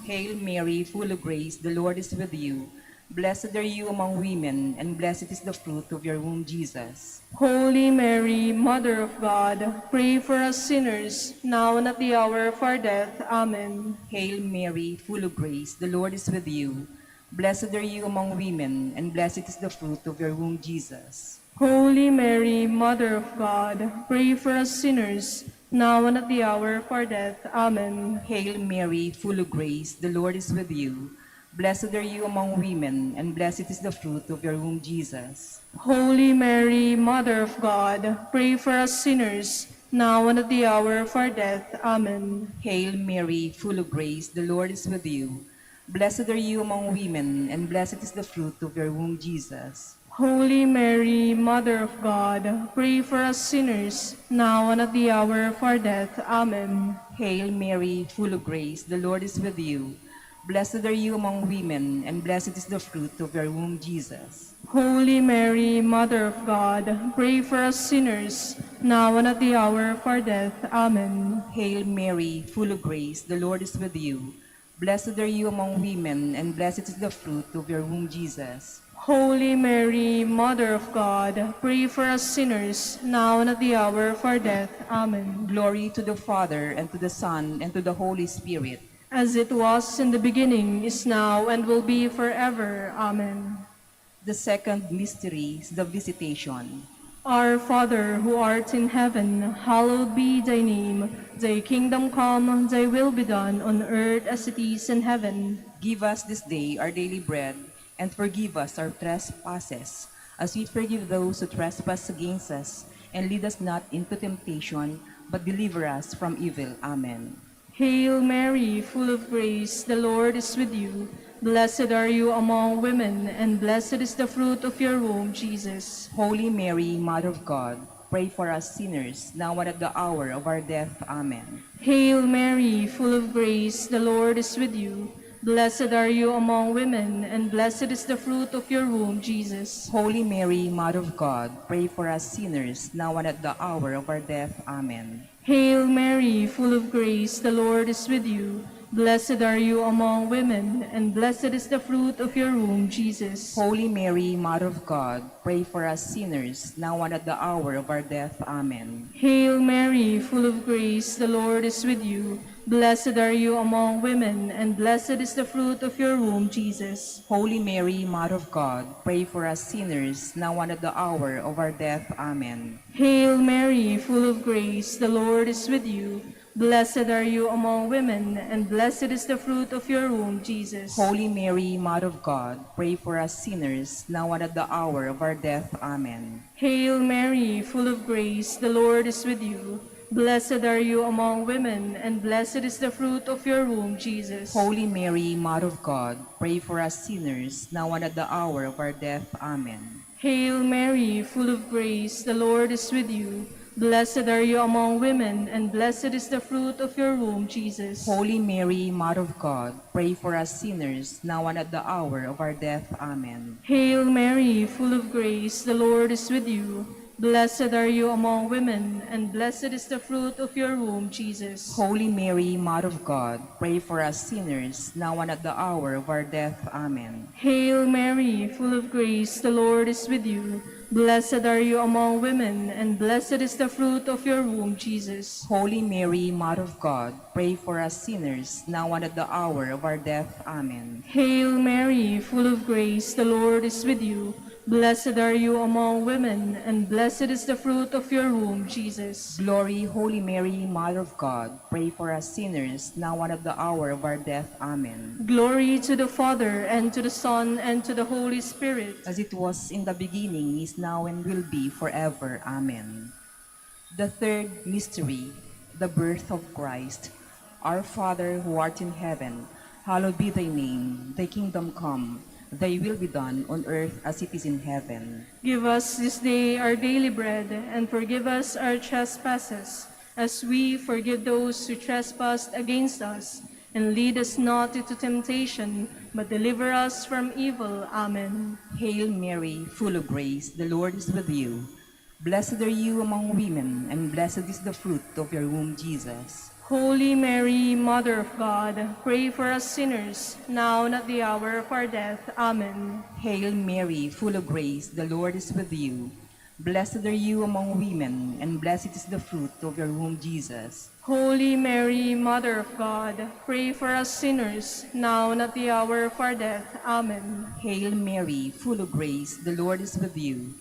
Hail Mary, full of grace, the Lord is with you. Blessed are you among women, and blessed is the fruit of your womb, Jesus. Holy Mary, Mother of God, pray for us sinners, now and at the hour of our death. Amen. Hail Mary, full of grace, the Lord is with you. Blessed are you among women, and blessed is the fruit of your womb, Jesus. Holy Mary, Mother of God, pray for us sinners, now and at the hour of our death. Amen. Hail Mary, full of grace, the Lord is with you. Blessed are you among women, and blessed is the fruit of your womb, Jesus. Holy Mary, Mother of God, pray for us sinners, now and at the hour of our death. Amen. Hail Mary, full of grace, the Lord is with you. Blessed are you among women, and blessed is the fruit of your womb, Jesus. Holy Mary, Mother of God, pray for us sinners, now and at the hour of our death. Amen. Hail Mary, full of grace, the Lord is with you. Blessed are you among women, and blessed is the fruit of your womb, Jesus. Holy Mary, Mother of God, pray for us sinners, now and at the hour of our death. Amen. Hail Mary, full of grace, the Lord is with you. Blessed are you among women, and blessed is the fruit of your womb, Jesus. Holy Mary, Mother of God, pray for us sinners, now and at the hour of our death. Amen. Glory to the Father, and to the Son, and to the Holy Spirit. As it was in the beginning, is now, and will be forever. Amen. The second mystery is the visitation. Our Father, who art in heaven, hallowed be thy name. Thy kingdom come, thy will be done, on earth as it is in heaven. Give us this day our daily bread, and forgive us our trespasses, as we forgive those who trespass against us. And lead us not into temptation, but deliver us from evil. Amen. Hail Mary, full of grace, the Lord is with you. Blessed are you among women, and blessed is the fruit of your womb, Jesus. Holy Mary, Mother of God, pray for us sinners, now and at the hour of our death. Amen. Hail Mary, full of grace, the Lord is with you. Blessed are you among women, and blessed is the fruit of your womb, Jesus. Holy Mary, Mother of God, pray for us sinners, now and at the hour of our death. Amen. Hail Mary, full of grace, the Lord is with you. Blessed are you among women, and blessed is the fruit of your womb, Jesus. Holy Mary, Mother of God, pray for us sinners, now and at the hour of our death. Amen. Hail Mary, full of grace, the Lord is with you. Blessed are you among women, and blessed is the fruit of your womb, Jesus. Holy Mary, Mother of God, pray for us sinners, now and at the hour of our death. Amen. Hail Mary, full of grace, the Lord is with you. Blessed are you among women, and blessed is the fruit of your womb, Jesus. Holy Mary, Mother of God, pray for us sinners, now and at the hour of our death. Amen. Hail Mary, full of grace, the Lord is with you. Blessed are you among women, and blessed is the fruit of your womb, Jesus. Holy Mary, Mother of God, pray for us sinners, now and at the hour of our death. Amen. Hail Mary, full of grace, the Lord is with you. Blessed are you among women, and blessed is the fruit of your womb, Jesus. Holy Mary, Mother of God, pray for us sinners, now and at the hour of our death. Amen. Hail Mary, full of grace, the Lord is with you. Blessed are you among women, and blessed is the fruit of your womb, Jesus. Holy Mary, Mother of God, pray for us sinners, now and at the hour of our death. Amen. Hail Mary, full of grace, the Lord is with you. Blessed are you among women, and blessed is the fruit of your womb, Jesus. Holy Mary, Mother of God, pray for us sinners, now and at the hour of our death. Amen. Hail Mary, full of grace, the Lord is with you. Blessed are you among women, and blessed is the fruit of your womb, Jesus. Glory, Holy Mary, Mother of God, pray for us sinners, now and at the hour of our death. Amen. Glory to the Father, and to the Son, and to the Holy Spirit. As it was in the beginning, is now, and will be forever. Amen. The third mystery, the birth of Christ. Our Father, who art in heaven, hallowed be thy name. Thy kingdom come. Thy will be done on earth as it is in heaven. Give us this day our daily bread, and forgive us our trespasses, as we forgive those who trespass against us. And lead us not into temptation, but deliver us from evil. Amen. Hail Mary, full of grace, the Lord is with you. Blessed are you among women, and blessed is the fruit of your womb, Jesus. Holy Mary, Mother of God, pray for us sinners, now and at the hour of our death. Amen. Hail Mary, full of grace, the Lord is with you. Blessed are you among women, and blessed is the fruit of your womb, Jesus. Holy Mary, Mother of God, pray for us sinners, now and at the hour of our death. Amen. Hail Mary, full of grace, the Lord is with you.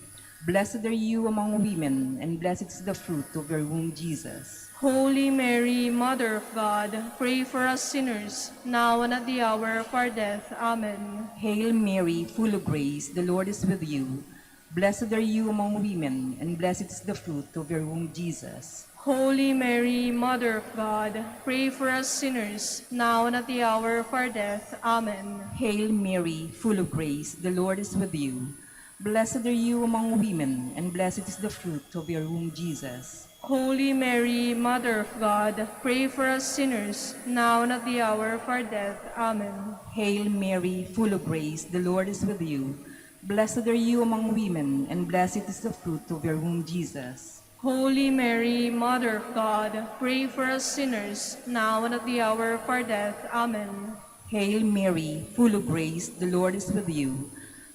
Blessed are you among women, and blessed is the fruit of your womb, Jesus. Holy Mary, Mother of God, pray for us sinners, now and at the hour of our death. Amen. Hail Mary, full of grace, the Lord is with you. Blessed are you among women, and blessed is the fruit of your womb, Jesus. Holy Mary, Mother of God, pray for us sinners, now and at the hour of our death. Amen. Hail Mary, full of grace, the Lord is with you. Blessed are you among women, and blessed is the fruit of your womb, Jesus. Holy Mary, Mother of God, pray for us sinners, now and at the hour of our death. Amen. Hail Mary, full of grace, the Lord is with you. Blessed are you among women, and blessed is the fruit of your womb, Jesus. Holy Mary, Mother of God, pray for us sinners, now and at the hour of our death. Amen. Hail Mary, full of grace, the Lord is with you.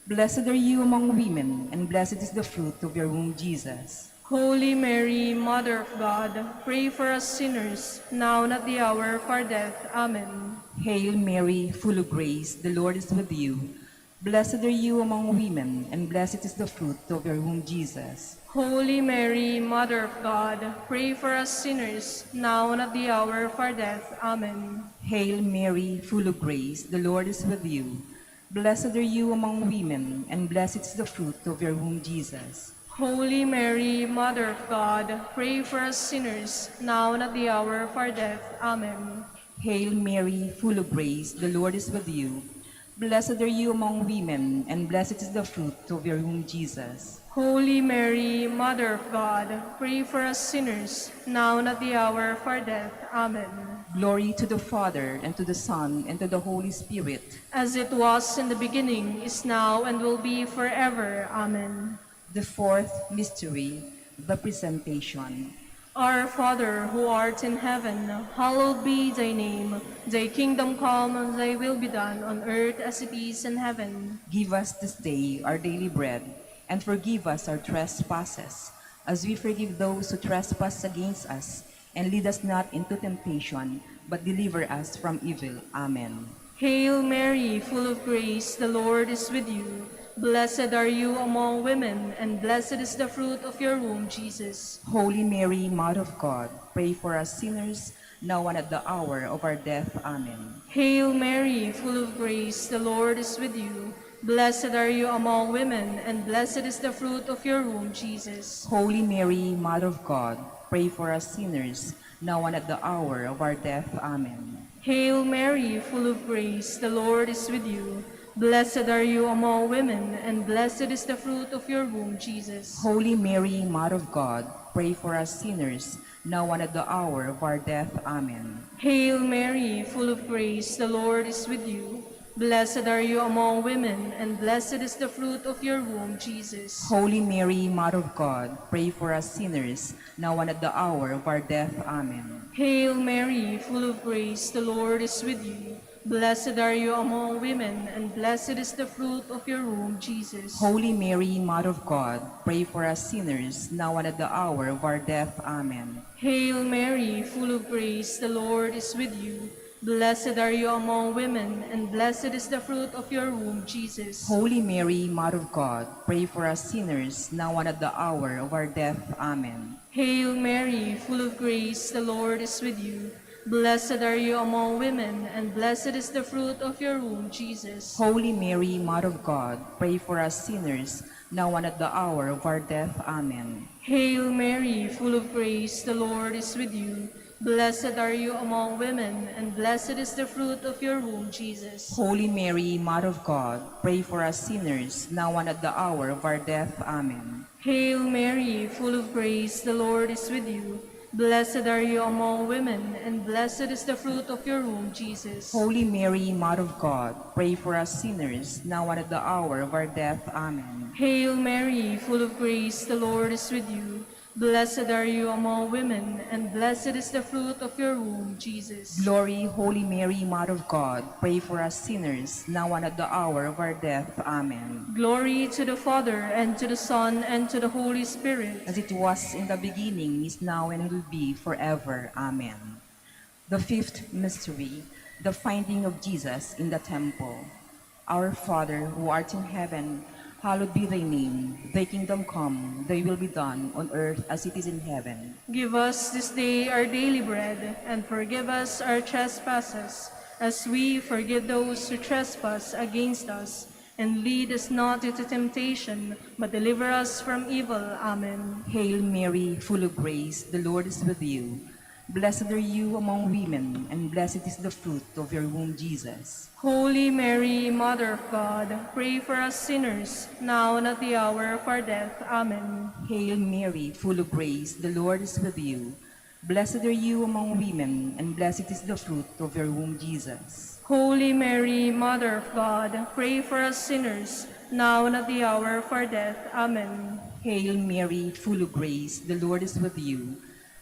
Blessed are you among women, and blessed is the fruit of your womb, Jesus. Holy Mary, Mother of God, pray for us sinners, now and at the hour of our death. Amen. Hail Mary, full of grace, the Lord is with you. Blessed are you among women, and blessed is the fruit of your womb, Jesus. Holy Mary, Mother of God, pray for us sinners, now and at the hour of our death. Amen. Hail Mary, full of grace, the Lord is with you. Blessed are you among women, and blessed is the fruit of your womb, Jesus. Holy Mary, Mother of God, pray for us sinners, now and at the hour of our death. Amen. Hail Mary, full of grace, the Lord is with you. Blessed are you among women, and blessed is the fruit of your womb, Jesus. Holy Mary, Mother of God, pray for us sinners, now and at the hour of our death. Amen. Glory to the Father, and to the Son, and to the Holy Spirit. As it was in the beginning, is now, and will be forever. Amen. The fourth mystery, the presentation. Our Father, who art in heaven, hallowed be thy name. Thy kingdom come, thy will be done, on earth as it is in heaven. Give us this day our daily bread, and forgive us our trespasses, as we forgive those who trespass against us. And lead us not into temptation, but deliver us from evil. Amen. Hail Mary, full of grace, the Lord is with you. Blessed are you among women, and blessed is the fruit of your womb, Jesus. Holy Mary, Mother of God, pray for us sinners, now and at the hour of our death. Amen. Hail Mary, full of grace, the Lord is with you. Blessed are you among women, and blessed is the fruit of your womb, Jesus. Holy Mary, Mother of God, pray for us sinners, now and at the hour of our death. Amen. Hail Mary, full of grace, the Lord is with you. Blessed are you among women, and blessed is the fruit of your womb, Jesus. Holy Mary, Mother of God, pray for us sinners, now and at the hour of our death. Amen. Hail Mary, full of grace, the Lord is with you. Blessed are you among women, and blessed is the fruit of your womb, Jesus. Holy Mary, Mother of God, pray for us sinners, now and at the hour of our death. Amen. Hail Mary, full of grace, the Lord is with you. Blessed are you among women, and blessed is the fruit of your womb, Jesus. Holy Mary, Mother of God, pray for us sinners, now and at the hour of our death. Amen. Hail Mary, full of grace, the Lord is with you. Blessed are you among women, and blessed is the fruit of your womb, Jesus. Holy Mary, Mother of God, pray for us sinners, now and at the hour of our death. Amen. Hail Mary, full of grace, the Lord is with you. Blessed are you among women, and blessed is the fruit of your womb, Jesus. Holy Mary, Mother of God, pray for us sinners, now and at the hour of our death. Amen. Hail Mary, full of grace, the Lord is with you. Blessed are you among women, and blessed is the fruit of your womb, Jesus. Holy Mary, Mother of God, pray for us sinners, now and at the hour of our death. Amen. Hail Mary, full of grace, the Lord is with you. Blessed are you among women, and blessed is the fruit of your womb, Jesus. Holy Mary, Mother of God, pray for us sinners, now and at the hour of our death. Amen. Hail Mary, full of grace, the Lord is with you. Blessed are you among women, and blessed is the fruit of your womb, Jesus. Glory, Holy Mary, Mother of God, pray for us sinners, now and at the hour of our death. Amen. Glory to the Father, and to the Son, and to the Holy Spirit. As it was in the beginning, is now, and will be forever. Amen. The fifth mystery, the finding of Jesus in the temple. Our Father, who art in heaven, hallowed be thy name. Thy kingdom come, thy will be done on earth as it is in heaven. Give us this day our daily bread, and forgive us our trespasses, as we forgive those who trespass against us. And lead us not into temptation, but deliver us from evil. Amen. Hail Mary, full of grace, the Lord is with you. Blessed are you among women, and blessed is the fruit of your womb, Jesus. Holy Mary, Mother of God, pray for us sinners, now and at the hour of our death. Amen. Hail Mary, full of grace, the Lord is with you. Blessed are you among women, and blessed is the fruit of your womb, Jesus. Holy Mary, Mother of God, pray for us sinners, now and at the hour of our death. Amen. Hail Mary, full of grace, the Lord is with you.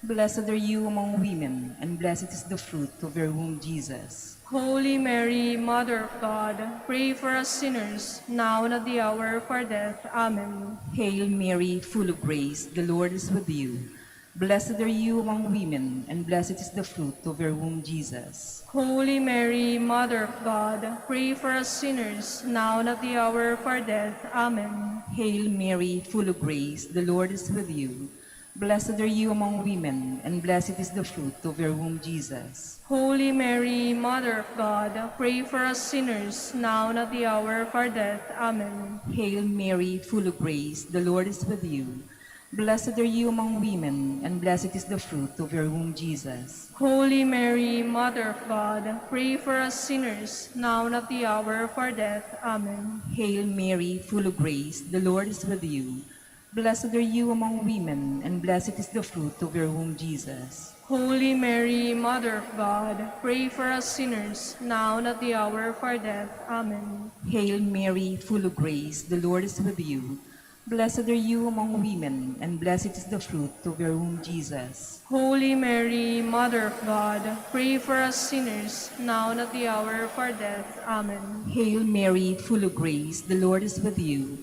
Blessed are you among women, and blessed is the fruit of your womb, Jesus. Holy Mary, Mother of God, pray for us sinners, now and at the hour of our death. Amen. Hail Mary, full of grace, the Lord is with you. Blessed are you among women, and blessed is the fruit of your womb, Jesus. Holy Mary, Mother of God, pray for us sinners, now and at the hour of our death. Amen. Hail Mary, full of grace, the Lord is with you. Blessed are you among women, and blessed is the fruit of your womb, Jesus. Holy Mary, Mother of God, pray for us sinners, now and at the hour of our death. Amen. Hail Mary, full of grace, the Lord is with you. Blessed are you among women, and blessed is the fruit of your womb, Jesus. Holy Mary, Mother of God, pray for us sinners, now and at the hour of our death. Amen. Hail Mary, full of grace, the Lord is with you. Blessed are you among women, and blessed is the fruit of your womb, Jesus. Holy Mary, Mother of God, pray for us sinners, now and at the hour of our death. Amen. Hail Mary, full of grace, the Lord is with you. Blessed are you among women, and blessed is the fruit of your womb, Jesus. Holy Mary, Mother of God, pray for us sinners, now and at the hour of our death. Amen. Hail Mary, full of grace, the Lord is with you.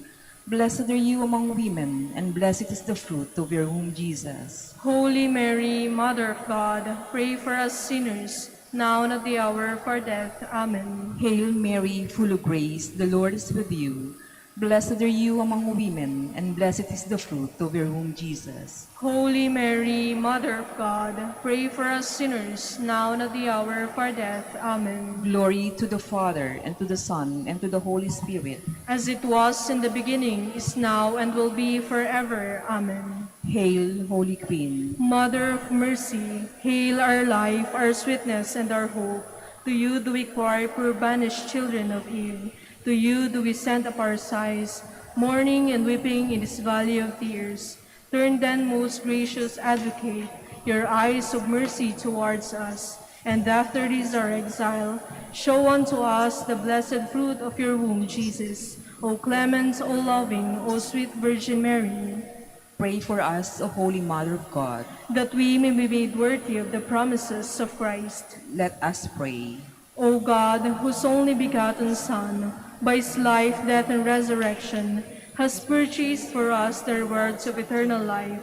Blessed are you among women, and blessed is the fruit of your womb, Jesus. Holy Mary, Mother of God, pray for us sinners, now and at the hour of our death. Amen. Hail Mary, full of grace, the Lord is with you. Blessed are you among women, and blessed is the fruit of your womb, Jesus. Holy Mary, Mother of God, pray for us sinners, now and at the hour of our death. Amen. Glory to the Father, and to the Son, and to the Holy Spirit. As it was in the beginning, is now, and will be forever. Amen. Hail, Holy Queen. Mother of mercy, hail our life, our sweetness, and our hope. To you do we cry, poor banished children of Eve. To you do we send up our sighs, mourning and weeping in this valley of tears. Turn then, most gracious Advocate, your eyes of mercy towards us, and after this our exile, show unto us the blessed fruit of your womb, Jesus. O clement, O loving, O sweet Virgin Mary, Pray for us, O Holy Mother of God. that we may be made worthy of the promises of Christ. Let us pray. O God, whose only begotten Son, by his life, death, and resurrection, has purchased for us the rewards of eternal life,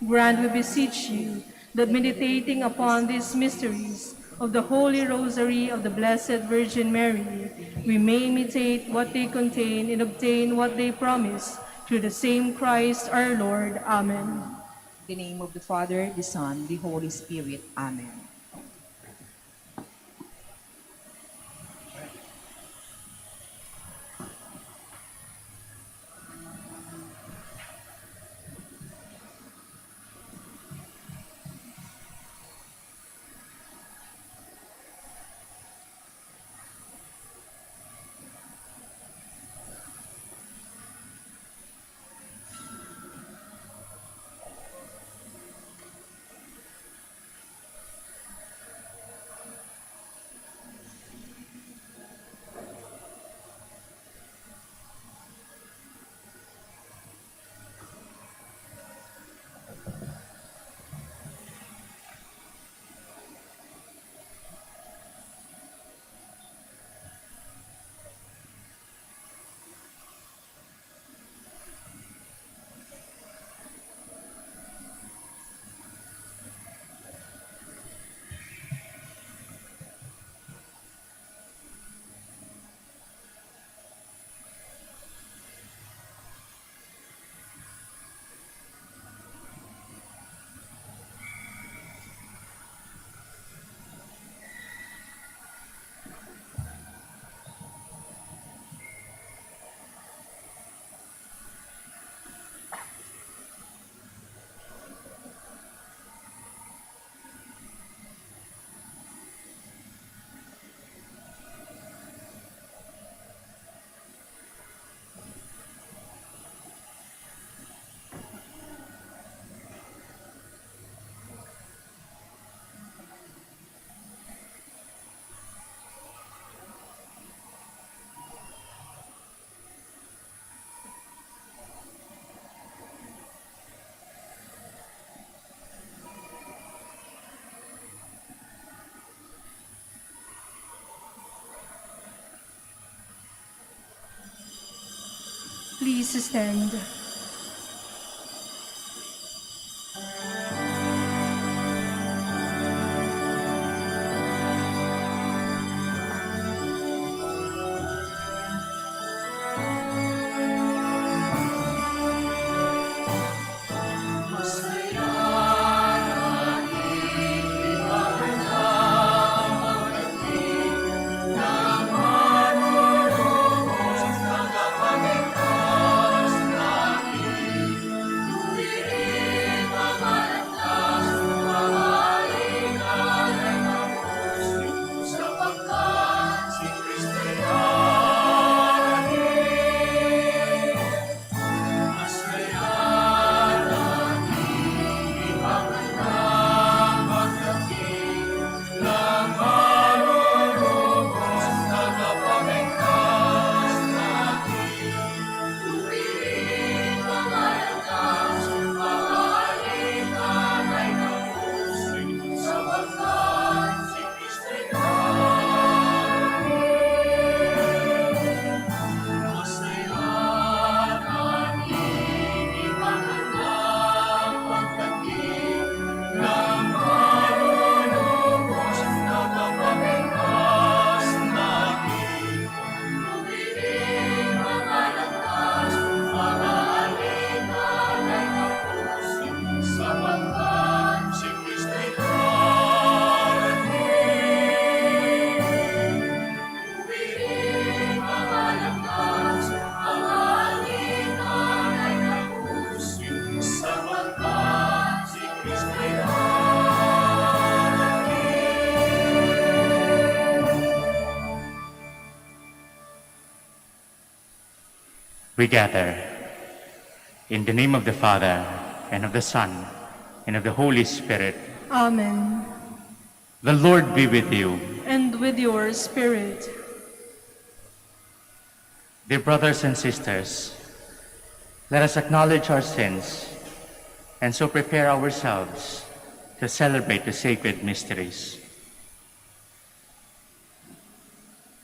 grant, we beseech you, that meditating upon these mysteries of the Holy Rosary of the Blessed Virgin Mary, we may imitate what they contain and obtain what they promise, through the same Christ our Lord. Amen. In the name of the Father, the Son, the Holy Spirit. Amen. Please stand. We gather in the name of the Father, and of the Son, and of the Holy Spirit. Amen. The Lord be with you. And with your spirit. Dear brothers and sisters, let us acknowledge our sins and so prepare ourselves to celebrate the sacred mysteries.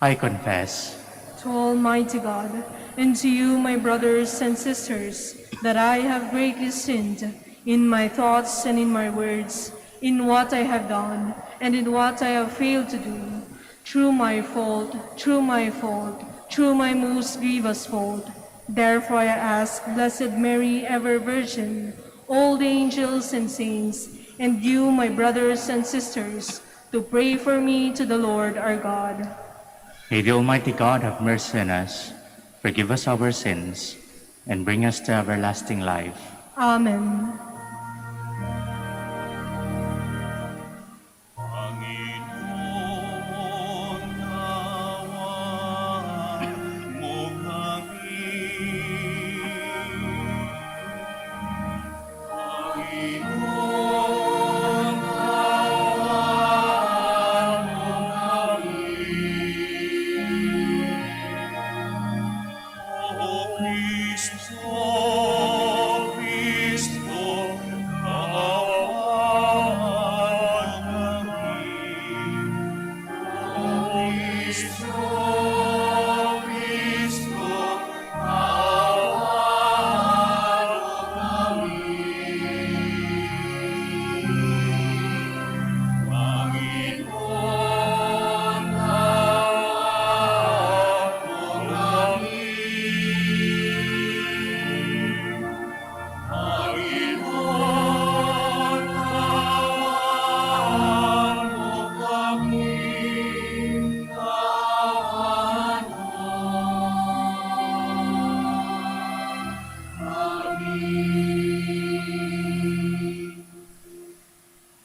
I confess To Almighty God, and to you, my brothers and sisters, that I have greatly sinned in my thoughts and in my words, in what I have done and in what I have failed to do, through my fault, through my most grievous fault. Therefore I ask Blessed Mary, ever Virgin, all the angels and saints, and you, my brothers and sisters, to pray for me to the Lord our God. May the Almighty God have mercy on us, forgive us our sins, and bring us to everlasting life. Amen.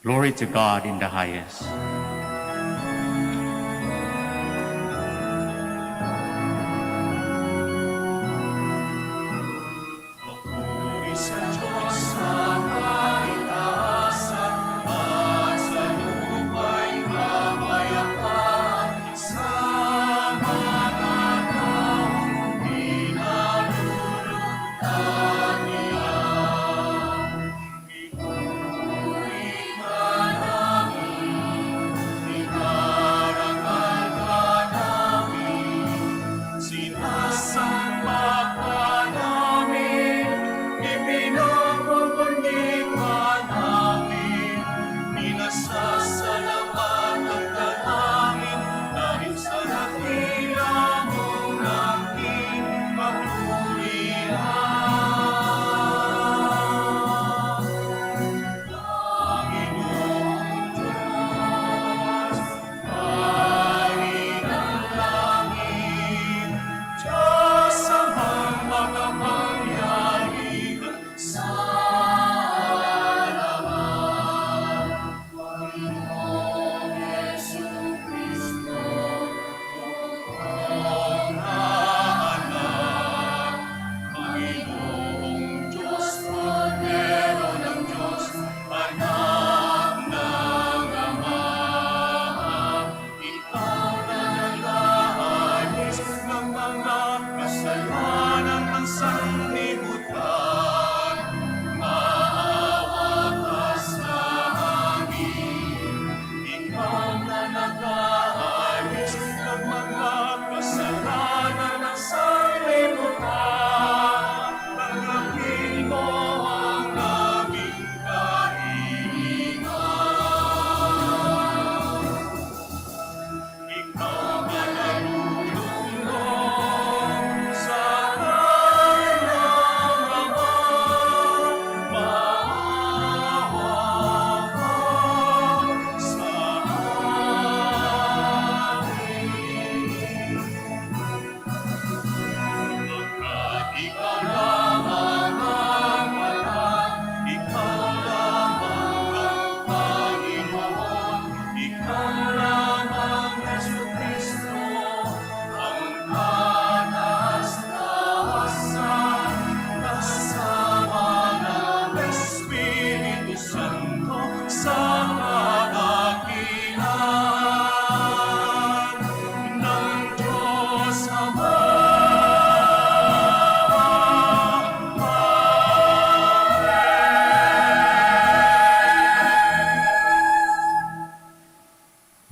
Glory to God in the highest.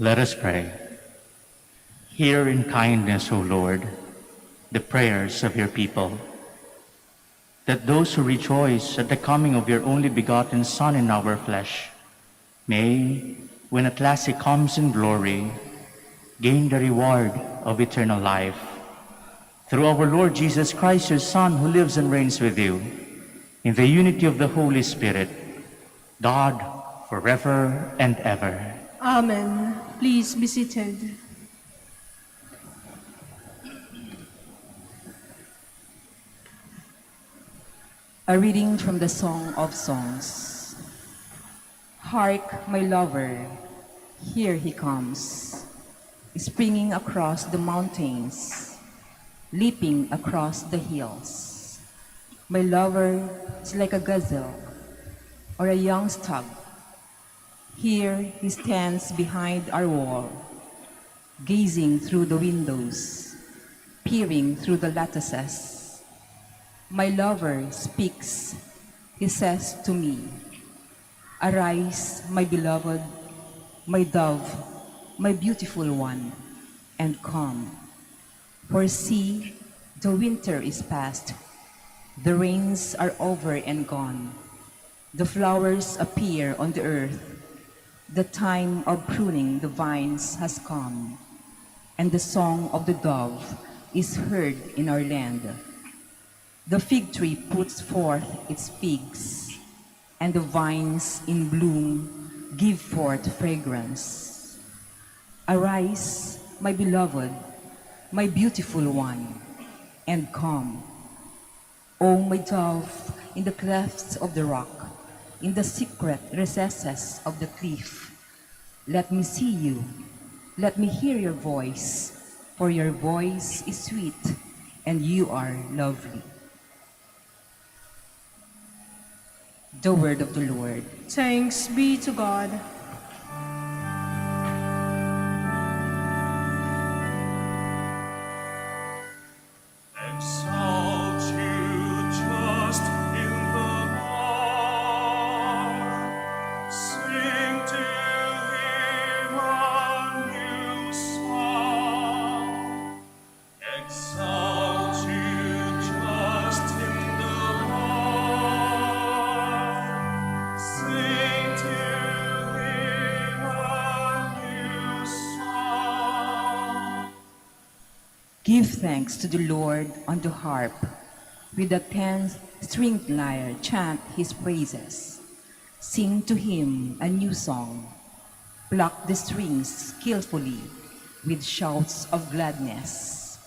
Let us pray. Hear in kindness, O Lord, the prayers of your people, that those who rejoice at the coming of your only begotten Son in our flesh may, when at last he comes in glory, gain the reward of eternal life. Through our Lord Jesus Christ, your Son, who lives and reigns with you, in the unity of the Holy Spirit, God, forever and ever. Amen. Please be seated. A reading from the Song of Songs. Hark, my lover, here he comes, springing across the mountains, leaping across the hills. My lover is like a gazelle or a young stag. Here he stands behind our wall, gazing through the windows, peering through the lattices. My lover speaks, he says to me, "Arise, my beloved, my dove, my beautiful one, and come. For see, the winter is past, the rains are over and gone. The flowers appear on the earth, the time of pruning the vines has come, and the song of the dove is heard in our land. The fig tree puts forth its figs, and the vines in bloom give forth fragrance. Arise, my beloved, my beautiful one, and come. O my dove, in the clefts of the rock, in the secret recesses of the cliff, let me see you, let me hear your voice, for your voice is sweet, and you are lovely." The word of the Lord. Thanks be to God. Exalt you just in the Lord. Sing to him a new song. Exalt you just in the Lord. Sing to him a new song. Give thanks to the Lord on the harp. With the 10-stringed lyre chant his praises. Sing to him a new song. Pluck the strings skillfully with shouts of gladness.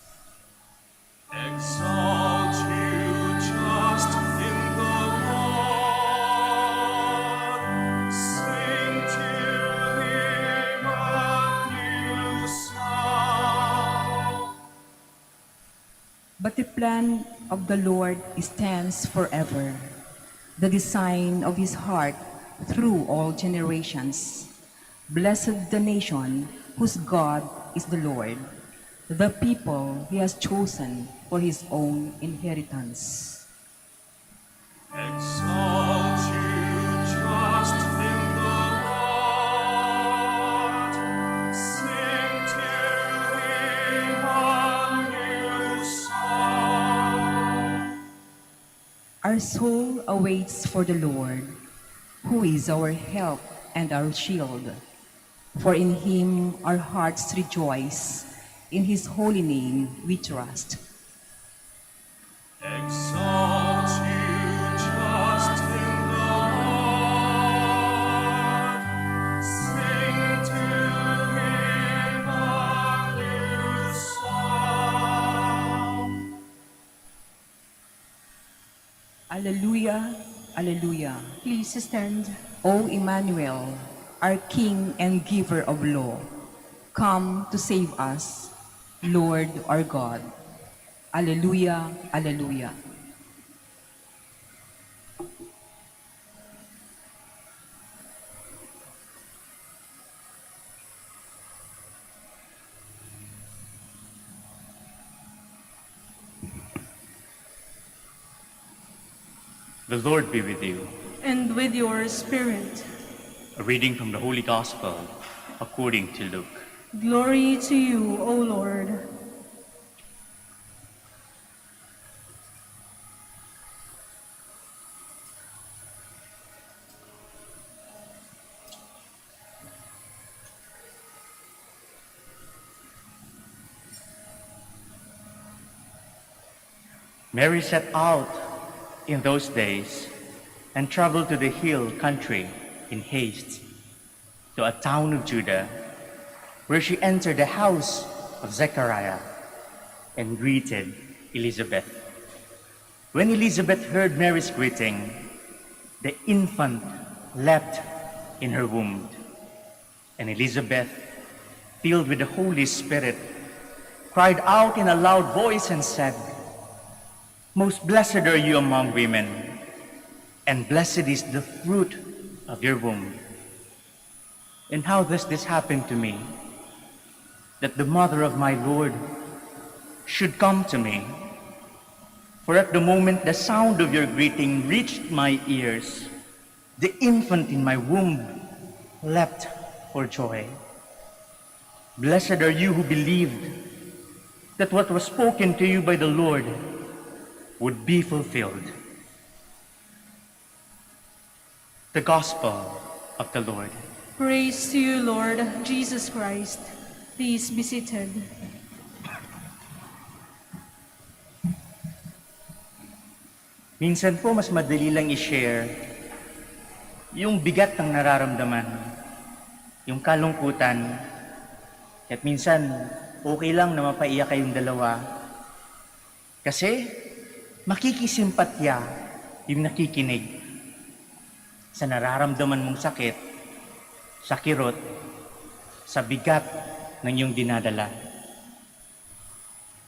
Exalt you just in the Lord. Sing to him a new song. But the plan of the Lord stands forever, the design of his heart through all generations. Blessed the nation whose God is the Lord, the people he has chosen for his own inheritance. Exalt you just in the Lord. Sing to him a new song. Our soul awaits for the Lord, who is our help and our shield. For in him our hearts rejoice, in his holy name we trust. Exalt you just in the Lord. Sing to him a new song. Alleluia, alleluia. Please stand. O Emmanuel, our King and giver of law, come to save us, Lord our God. Alleluia, alleluia. The Lord be with you. And with your spirit. A reading from the Holy Gospel according to Luke. Glory to you, O Lord. Mary set out in those days and traveled to the hill country in haste to a town of Judah, where she entered the house of Zechariah and greeted Elizabeth. When Elizabeth heard Mary's greeting, the infant leapt in her womb, and Elizabeth, filled with the Holy Spirit, cried out in a loud voice and said, "Most blessed are you among women, and blessed is the fruit of your womb. And how does this happen to me, that the mother of my Lord should come to me? For at the moment the sound of your greeting reached my ears, the infant in my womb leapt for joy. Blessed are you who believed that what was spoken to you by the Lord would be fulfilled." The Gospel of the Lord. Praise to you, Lord Jesus Christ. Please be seated. Minsan po mas madali lang i-share yung bigat ng nararamdaman, yung kalungkutan, at minsan okay lang na mapaiyak kayong dalawa kasi makikisimpatya yung nakikinig sa nararamdaman mong sakit, sa kirot, sa bigat ng iyong dinadala.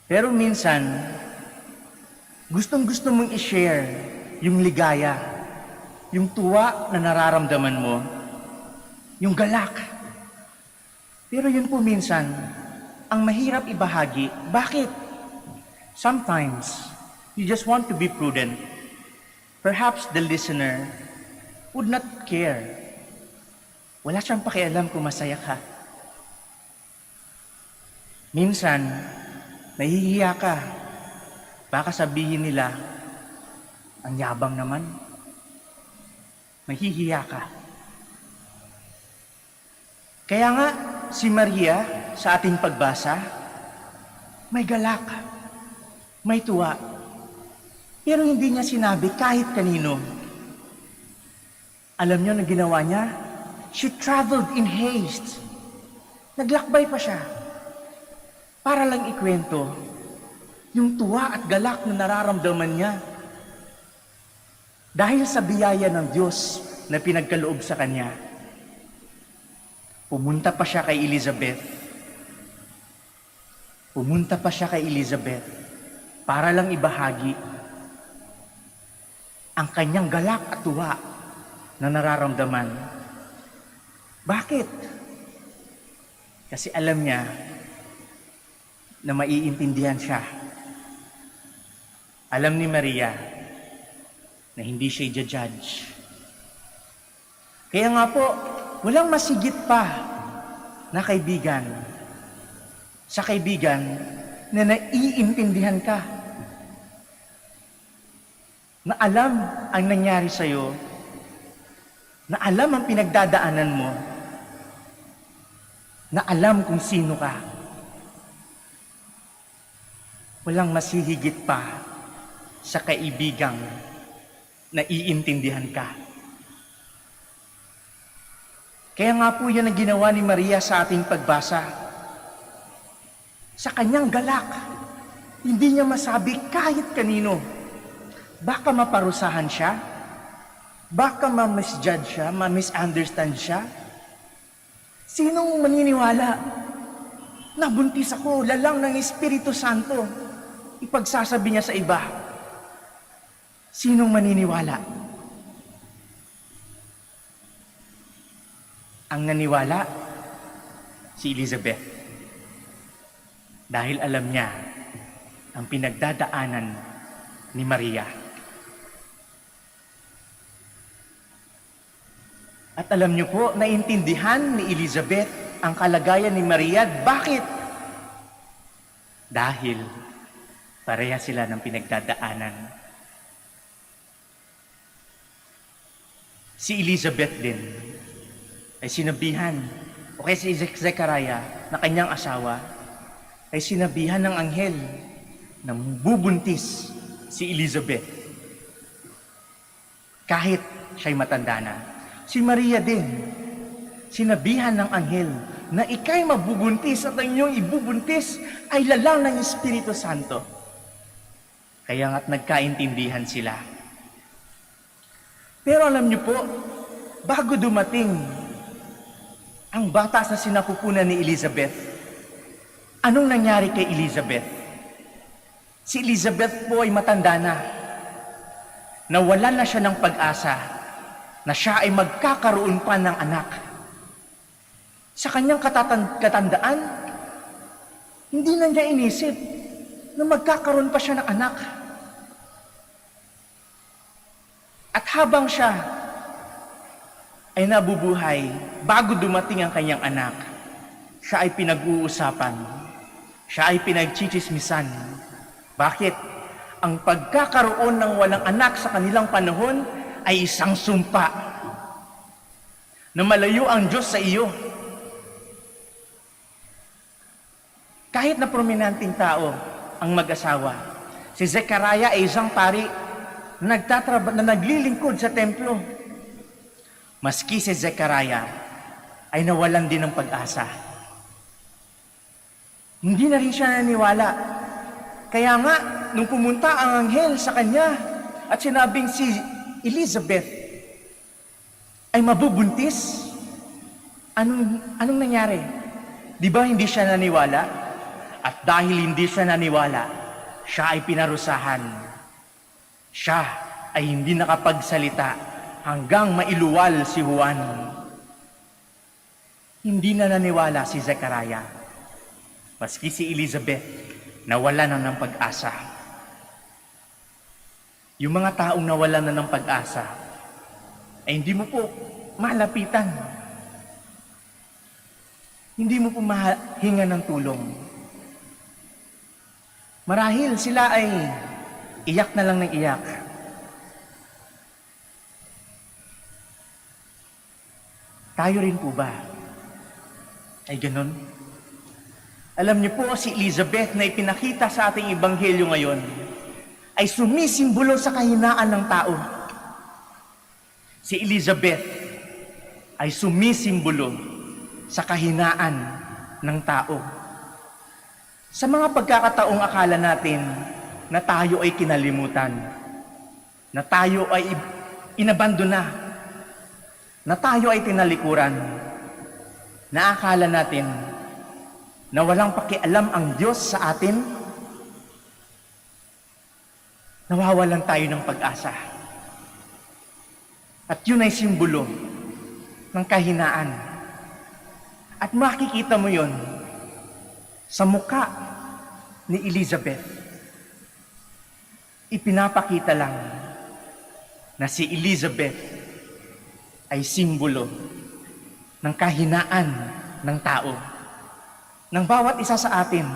Pero minsan, gustong-gusto mong i-share yung ligaya, yung tuwa na nararamdaman mo, yung galak. Pero yun po minsan, ang mahirap ibahagi. Bakit? Sometimes, you just want to be prudent. Perhaps the listener would not care. Wala siyang pakialam kung masaya ka. Minsan, nahihiya ka. Baka sabihin nila, ang yabang naman. Mahihiya ka. Kaya nga, si Maria, sa ating pagbasa, may galak, may tuwa. Pero hindi niya sinabi kahit kanino. Alam niyo na ginawa niya? She traveled in haste. Naglakbay pa siya. Para lang ikwento yung tuwa at galak na nararamdaman niya. Dahil sa biyaya ng Diyos na pinagkaloob sa kanya, pumunta pa siya kay Elizabeth. Pumunta pa siya kay Elizabeth para lang ibahagi ang kanyang galak at tuwa na nararamdaman. Bakit? Kasi alam niya na maiintindihan siya. Alam ni Maria na hindi siya i-judge. Kaya nga po, walang masigit pa na kaibigan sa kaibigan na naiintindihan ka. Na alam ang nangyari sa'yo, na alam ang pinagdadaanan mo, na alam kung sino ka. Walang masihigit pa sa kaibigang naiintindihan ka. Kaya nga po yan ang ginawa ni Maria sa ating pagbasa. Sa kanyang galak, hindi niya masabi kahit kanino. Baka maparusahan siya, baka ma-misjudge siya, ma-misunderstand siya. Sinong maniniwala? Nabuntis ako, lalang ng Espiritu Santo. Ipagsasabi niya sa iba. Sinong maniniwala? Ang naniwala, si Elizabeth. Dahil alam niya ang pinagdadaanan ni Maria. At alam niyo po, naintindihan ni Elizabeth ang kalagayan ni Maria. Bakit? Dahil pareha sila ng pinagdadaanan. Si Elizabeth din ay sinabihan, o kaya si Zechariah na kanyang asawa, ay sinabihan ng anghel na bubuntis si Elizabeth. Kahit siya'y matanda na. Si Maria din, sinabihan ng anghel na ika'y mabubuntis at ang iyong ibubuntis ay lalang ng Espiritu Santo. Kaya nga't nagkaintindihan sila. Pero alam niyo po, bago dumating ang bata sa sinapupunan ni Elizabeth, anong nangyari kay Elizabeth? Si Elizabeth po ay matanda na. Nawalan na siya ng pag-asa na siya ay magkakaroon pa ng anak. Sa kanyang katandaan, hindi na niya inisip na magkakaroon pa siya ng anak. At habang siya ay nabubuhay, bago dumating ang kanyang anak, siya ay pinag-uusapan, siya ay pinagchichismisan. Bakit? Ang pagkakaroon ng walang anak sa kanilang panahon ay isang sumpa na malayo ang Diyos sa iyo. Kahit na prominenteng tao ang mag-asawa, si Zechariah ay isang pari na naglilingkod sa templo. Maski si Zechariah ay nawalan din ng pag-asa. Hindi na rin siya naniwala. Kaya nga, nung pumunta ang anghel sa kanya at sinabing si Elizabeth ay mabubuntis, anong nangyari? Di ba hindi siya naniwala? At dahil hindi siya naniwala, siya ay pinarusahan. Siya ay hindi nakapagsalita hanggang mailuwal si Juan. Hindi na naniwala si Zechariah. Maski si Elizabeth, nawala na ng pag-asa. Yung mga taong nawala na ng pag-asa, ay hindi mo po malapitan. Hindi mo po mahinga ng tulong. Marahil sila ay iyak na lang ng iyak. Tayo rin po ba ay ganun? Alam niyo po, si Elizabeth na ipinakita sa ating ebanghelyo ngayon ay sumisimbolo sa kahinaan ng tao. Si Elizabeth ay sumisimbolo sa kahinaan ng tao. Sa mga pagkakataong akala natin na tayo ay kinalimutan, na tayo ay inabandona, na tayo ay tinalikuran, na akala natin na walang pakialam ang Diyos sa atin, nawawalan tayo ng pag-asa. At yun ay simbolo ng kahinaan. At makikita mo yun sa muka ni Elizabeth. Ipinapakita lang na si Elizabeth ay simbolo ng kahinaan ng tao. Ng bawat isa sa atin,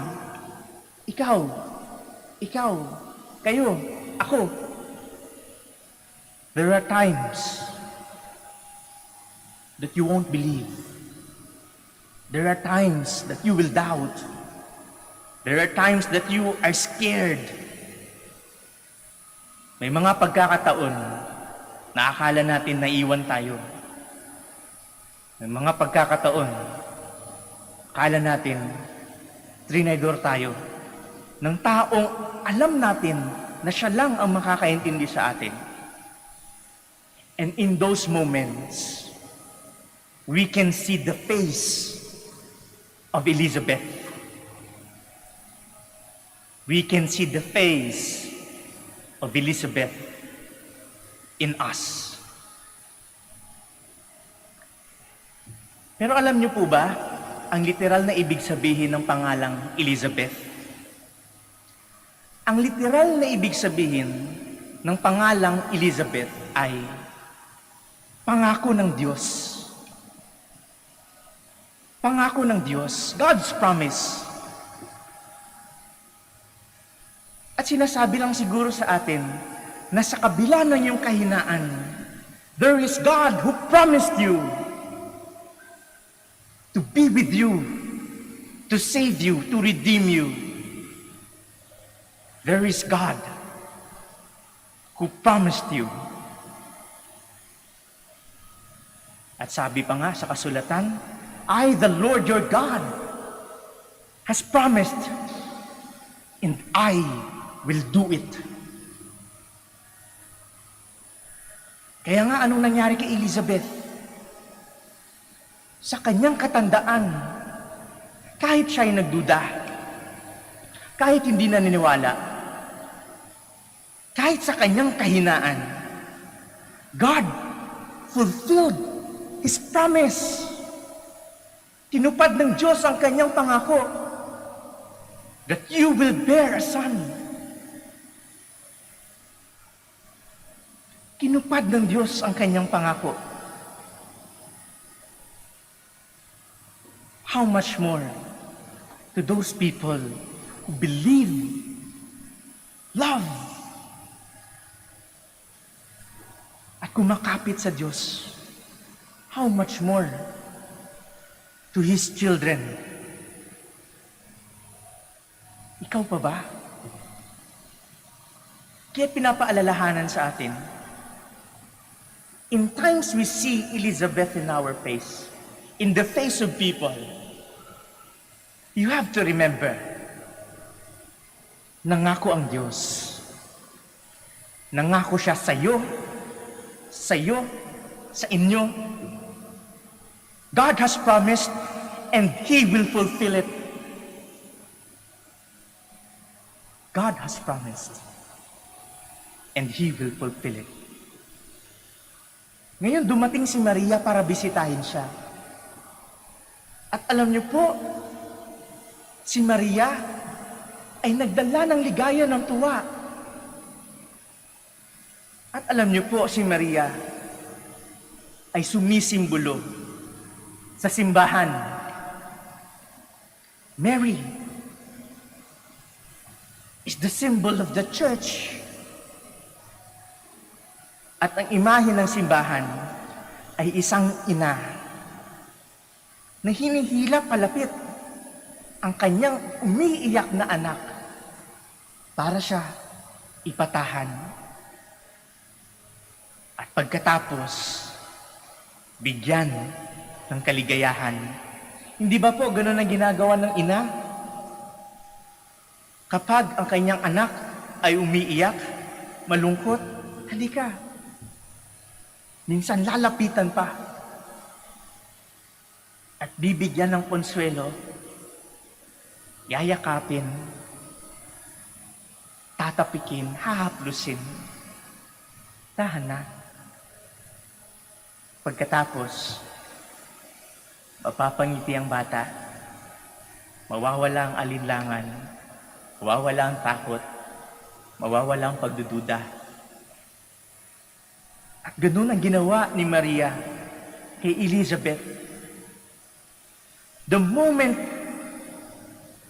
ikaw, kayo, ako. There are times that you won't believe. There are times that you will doubt. There are times that you are scared. May mga pagkakataon na akala natin naiwan tayo. May mga pagkakataon, akala natin trinaydor tayo ng taong alam natin na siya lang ang makakaintindi sa atin. And in those moments, we can see the face of Elizabeth. We can see the face of Elizabeth in us. Pero alam niyo po ba ang literal na ibig sabihin ng pangalang Elizabeth? Ang literal na ibig sabihin ng pangalang Elizabeth ay pangako ng Diyos. Pangako ng Diyos, God's promise. At sinasabi lang siguro sa atin na sa kabila ng iyong kahinaan, there is God who promised you to be with you, to save you, to redeem you. There is God who promised you. At sabi pa nga sa kasulatan, I, the Lord your God, has promised, and I will do it. Kaya nga, anong nangyari kay Elizabeth? Sa kanyang katandaan, kahit siya'y nagduda, kahit hindi naniniwala, kahit sa kanyang kahinaan, God fulfilled His promise. Tinupad ng Diyos ang kanyang pangako that you will bear a son. Tinupad ng Diyos ang kanyang pangako. How much more to those people who believe, love, at kumakapit sa Diyos. How much more to His children. Ikaw pa ba? Kaya pinapaalalahanan sa atin, in times we see Elizabeth in our face, in the face of people, you have to remember, nangako ang Diyos. Nangako siya sa iyo, sa inyo. God has promised and He will fulfill it. God has promised and He will fulfill it. Ngayon, dumating si Maria para bisitahin siya. At alam niyo po, si Maria ay nagdala ng ligaya ng tuwa. At alam niyo po, si Maria ay sumisimbolo sa simbahan. Mary is the symbol of the church. At ang imahe ng simbahan ay isang ina na hinihila palapit ang kanyang umiiyak na anak para siya ipatahan. At pagkatapos, bigyan ng kaligayahan. Hindi ba po ganun ang ginagawa ng ina? Kapag ang kanyang anak ay umiiyak, malungkot, halika. Minsan lalapitan pa at bibigyan ng konsuelo, yayakapin, tatapikin, hahaplusin. Tahan na. Pagkatapos, mapapangiti ang bata, mawawala ang alinlangan, mawawala ang takot, mawawala ang pagdududa. At ganun ang ginawa ni Maria kay Elizabeth. The moment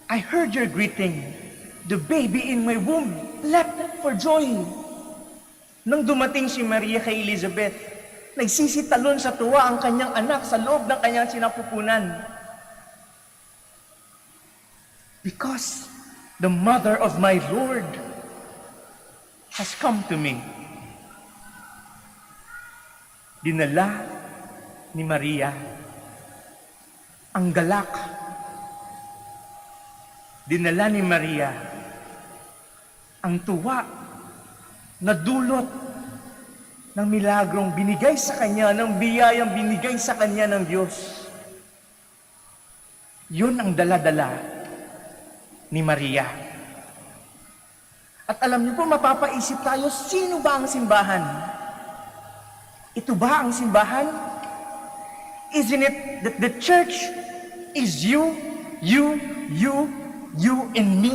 I heard your greeting, the baby in my womb leapt for joy. Nang dumating si Maria kay Elizabeth, nagsisitalon sa tuwa ang kanyang anak sa loob ng kanyang sinapupunan. Because the mother of my Lord has come to me. Dinala ni Maria ang galak. Dinala ni Maria ang tuwa na dulot ng milagrong binigay sa kanya, ng biyayang binigay sa kanya ng Diyos. Yun ang dala-dala ni Maria. At alam niyo po, mapapaisip tayo, sino ba ang simbahan? Ito ba ang simbahan? Isn't it that the church is you, and me?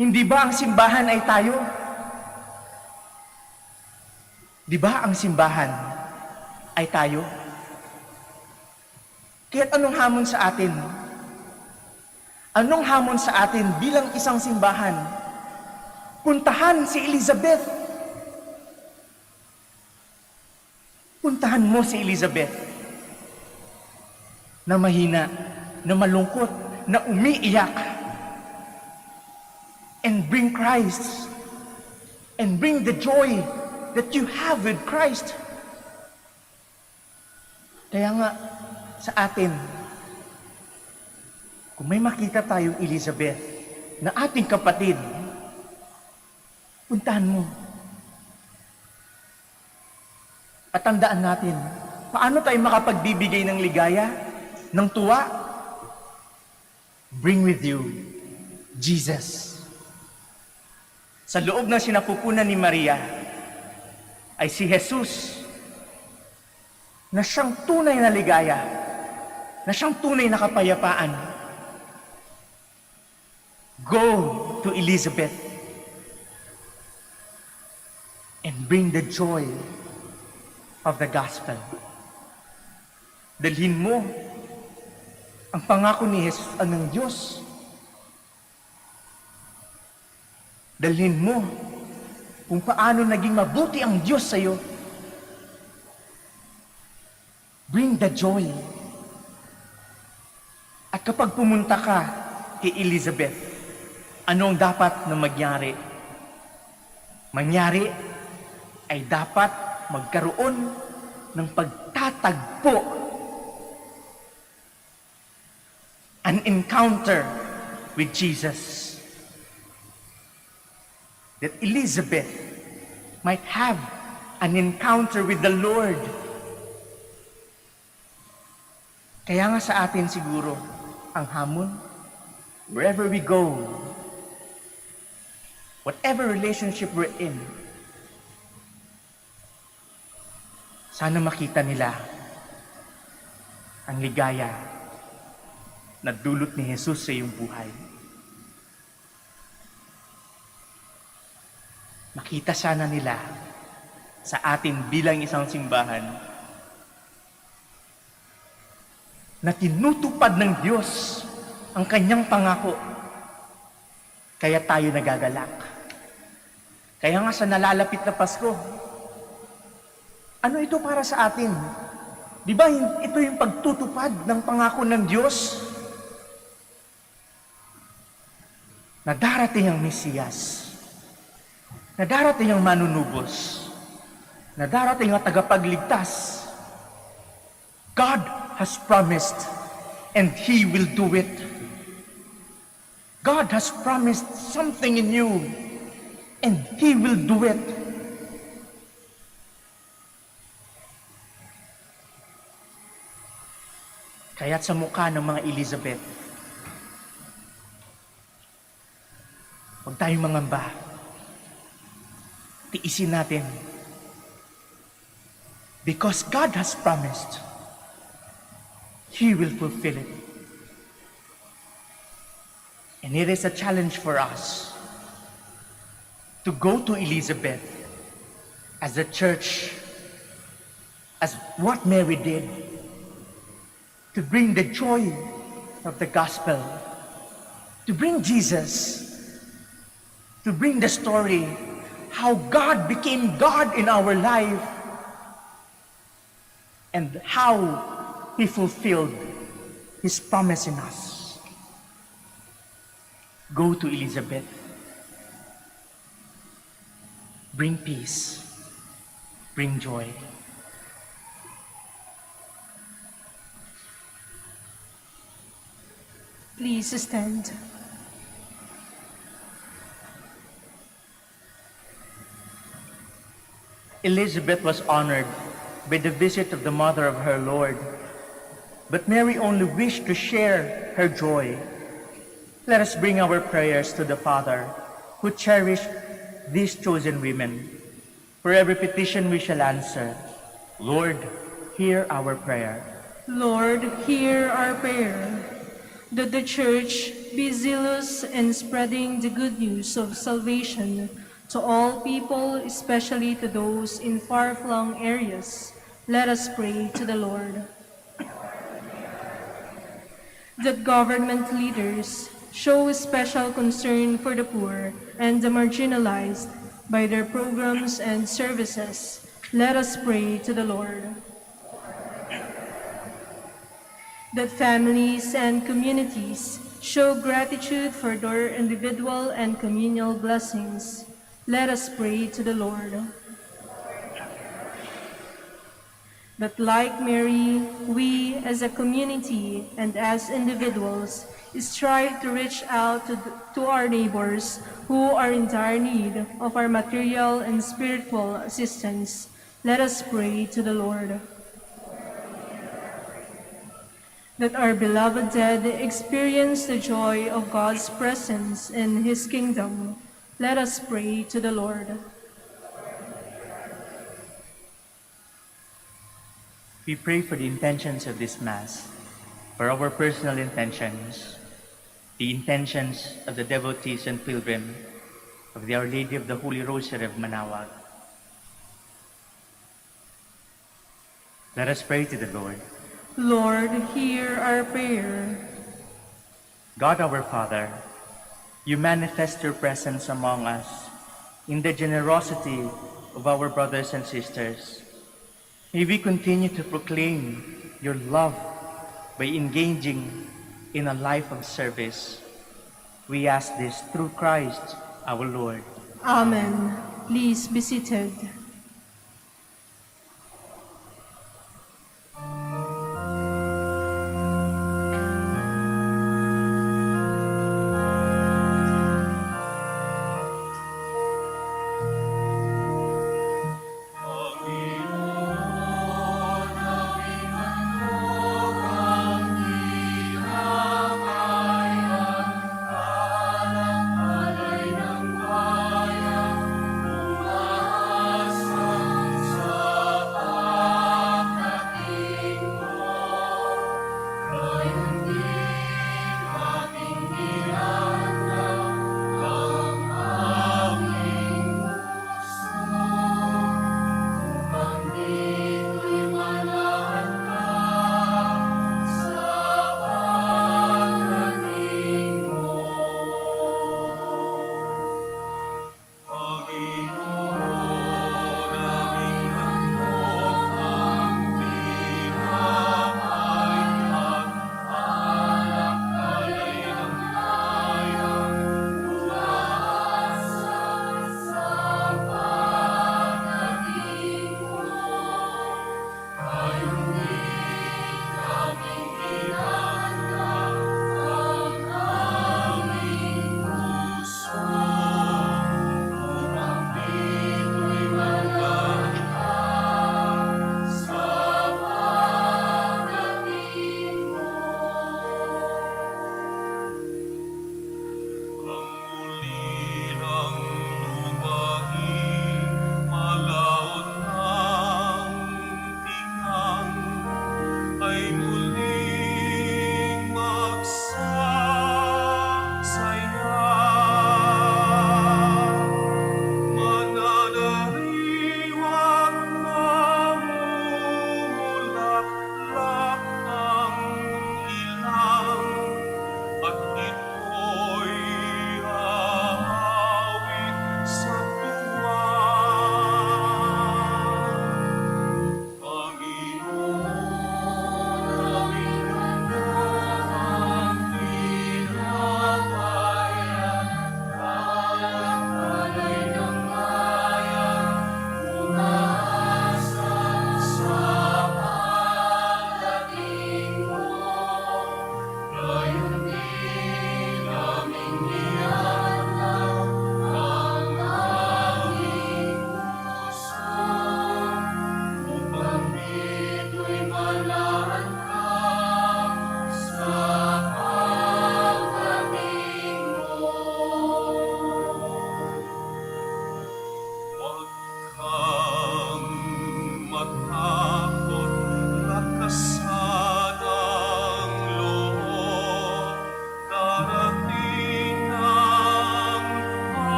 Hindi ba ang simbahan ay tayo? Di ba ang simbahan ay tayo? Kaya't anong hamon sa atin? Anong hamon sa atin bilang isang simbahan? Puntahan si Elizabeth. Puntahan mo si Elizabeth na mahina, na malungkot, na umiiyak. And bring Christ. And bring the joy that you have with Christ. Kaya nga, sa atin, kung may makita tayong Elizabeth na ating kapatid, puntahan mo. At tandaan natin, paano tayo makapagbibigay ng ligaya, ng tuwa? Bring with you Jesus. Sa loob ng sinapupunan ni Maria ay si Jesus na siyang tunay na ligaya, na siyang tunay na kapayapaan. Go to Elizabeth and bring the joy of the gospel. Dalhin mo ang pangako ni Jesus ng Diyos. Dalhin mo kung paano naging mabuti ang Diyos sa iyo. Bring the joy. At kapag pumunta ka kay Elizabeth, anong dapat na mangyari? Mangyari ay dapat magkaroon ng pagtatagpo. An encounter with Jesus. That Elizabeth might have an encounter with the Lord. Kaya nga sa atin siguro, ang hamon, wherever we go, whatever relationship we're in, sana makita nila ang ligaya na dulot ni Jesus sa iyong buhay. Makita sana nila sa atin bilang isang simbahan na tinutupad ng Diyos ang kanyang pangako. Kaya tayo nagagalak. Kaya nga sa nalalapit na Pasko, ano ito para sa atin? Di ba ito yung pagtutupad ng pangako ng Diyos? Na darating ang Mesiyas. Na darating ang manunubos, na darating ang tagapagligtas. God has promised, and He will do it. God has promised something in you, and He will do it. Kaya't sa mukha ng mga Elizabeth, huwag tayong mangamba. Tiisin natin. Because God has promised, He will fulfill it. And it is a challenge for us to go to Elizabeth as a church, as what Mary did, to bring the joy of the gospel, to bring Jesus, to bring the story how God became God in our life and how He fulfilled His promise in us. Go to Elizabeth. Bring peace. Bring joy. Please stand. Elizabeth was honored by the visit of the mother of her Lord, but Mary only wished to share her joy. Let us bring our prayers to the Father, who cherished these chosen women. For every petition we shall answer. Lord, hear our prayer. Lord, hear our prayer. That the Church be zealous in spreading the good news of salvation to all people, especially to those in far-flung areas. Let us pray to the Lord. that government leaders show special concern for the poor and the marginalized by their programs and services. Let us pray to the Lord. That families and communities show gratitude for their individual and communal blessings. Let us pray to the Lord. That like Mary, we as a community and as individuals strive to reach out to our neighbors who are in dire need of our material and spiritual assistance. Let us pray to the Lord. That our beloved dead experience the joy of God's presence in His kingdom. Let us pray to the Lord. We pray for the intentions of this Mass, for our personal intentions, the intentions of the devotees and pilgrims of the Our Lady of the Holy Rosary of Manaoag. Let us pray to the Lord. Lord, hear our prayer. God our Father, you manifest your presence among us in the generosity of our brothers and sisters. May we continue to proclaim your love by engaging in a life of service. We ask this through Christ our Lord. Amen. Please be seated.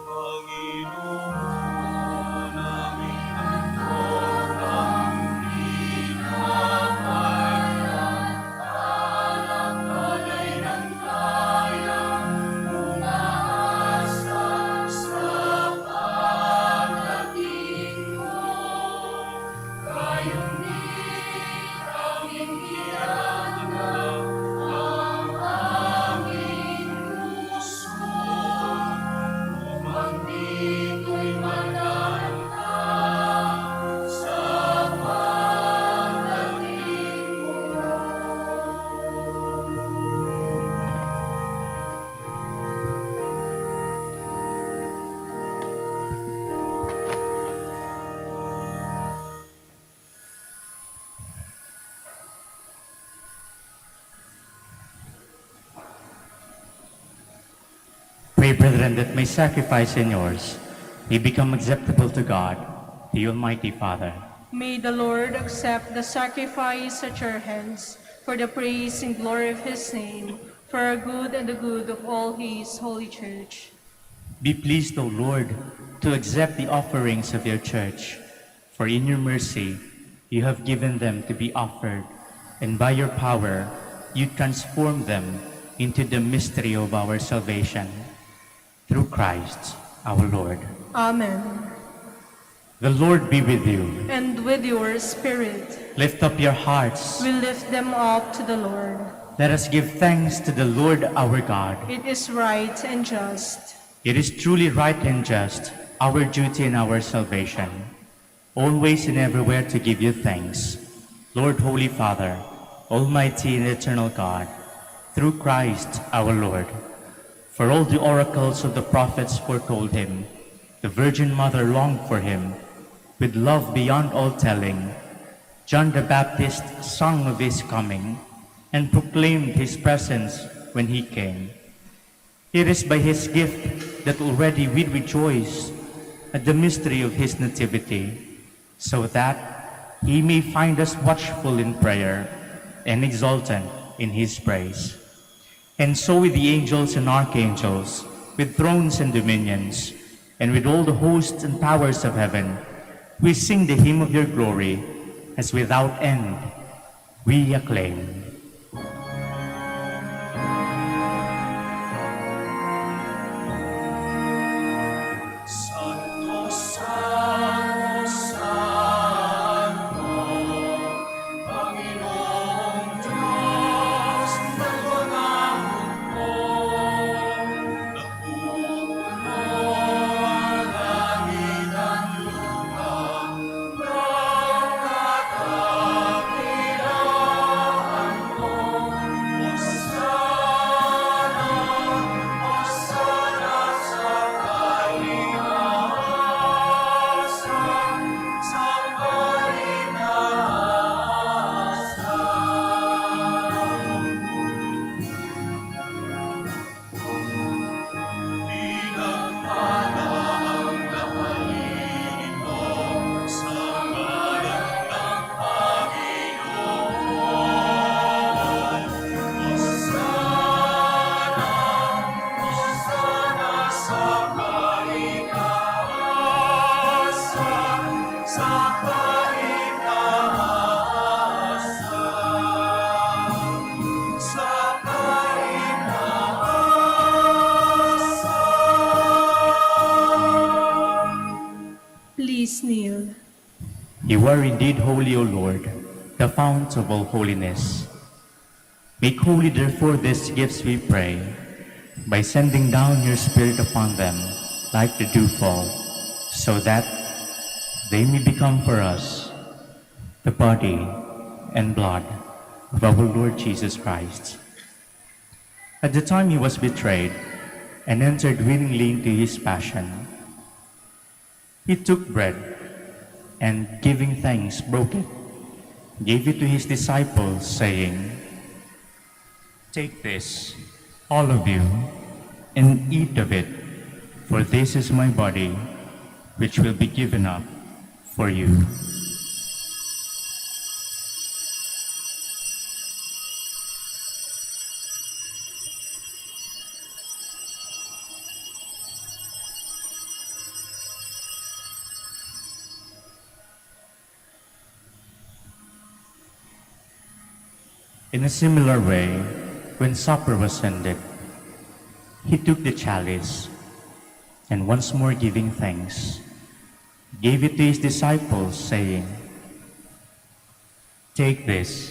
Panginoon, aming handog ang alay ng kayang umaasa sa pagdating mo. Gayon din aming ginagaw ang aming puso upang dito'y manalangka sa pagdating mo. Pray, brethren, that my sacrifice and yours may become acceptable to God, the Almighty Father. May the Lord accept the sacrifice at your hands for the praise and glory of his name, for our good and the good of all his holy church. Be pleased, O Lord, to accept the offerings of your church, for in your mercy you have given them to be offered, and by your power you transform them into the mystery of our salvation. Through Christ our Lord. Amen. The Lord be with you. And with your spirit, Lift up your hearts. we lift them up to the Lord. Let us give thanks to the Lord our God. It is right and just. It is truly right and just, our duty and our salvation, always and everywhere to give you thanks, Lord, Holy Father, Almighty and eternal God, through Christ our Lord. For all the oracles of the prophets foretold him, the Virgin Mother longed for him, with love beyond all telling. John the Baptist sung of his coming, and proclaimed his presence when he came. It is by his gift that already we rejoice at the mystery of his nativity, so that he may find us watchful in prayer and exultant in his praise. And so with the angels and archangels, with thrones and dominions, and with all the hosts and powers of heaven, we sing the hymn of your glory, as without end we acclaim. Santo, Santo, Santo, Panginoong Diyos ng mga mundo, napupuno ang langit at lupa ng kadakilaan mo. Hosana, Hosana sa kaitaasan, sa kaitaasan. Pinagpalang napaligid mo sa ngalan ng Panginoon. Hosana, Hosana sa kaitaasan, sa kaitaasan, sa kaitaasan. Please kneel. You are indeed holy, O Lord, the fount of all holiness. Make holy, therefore, these gifts, we pray, by sending down your Spirit upon them like the dewfall, so that they may become for us the body and blood of our Lord Jesus Christ. At the time he was betrayed and entered willingly into his passion, he took bread and, giving thanks, broke it, gave it to his disciples, saying, Take this, all of you, and eat of it, for this is my body, which will be given up for you. In a similar way, when supper was ended, he took the chalice, and once more giving thanks, gave it to his disciples, saying, "Take this,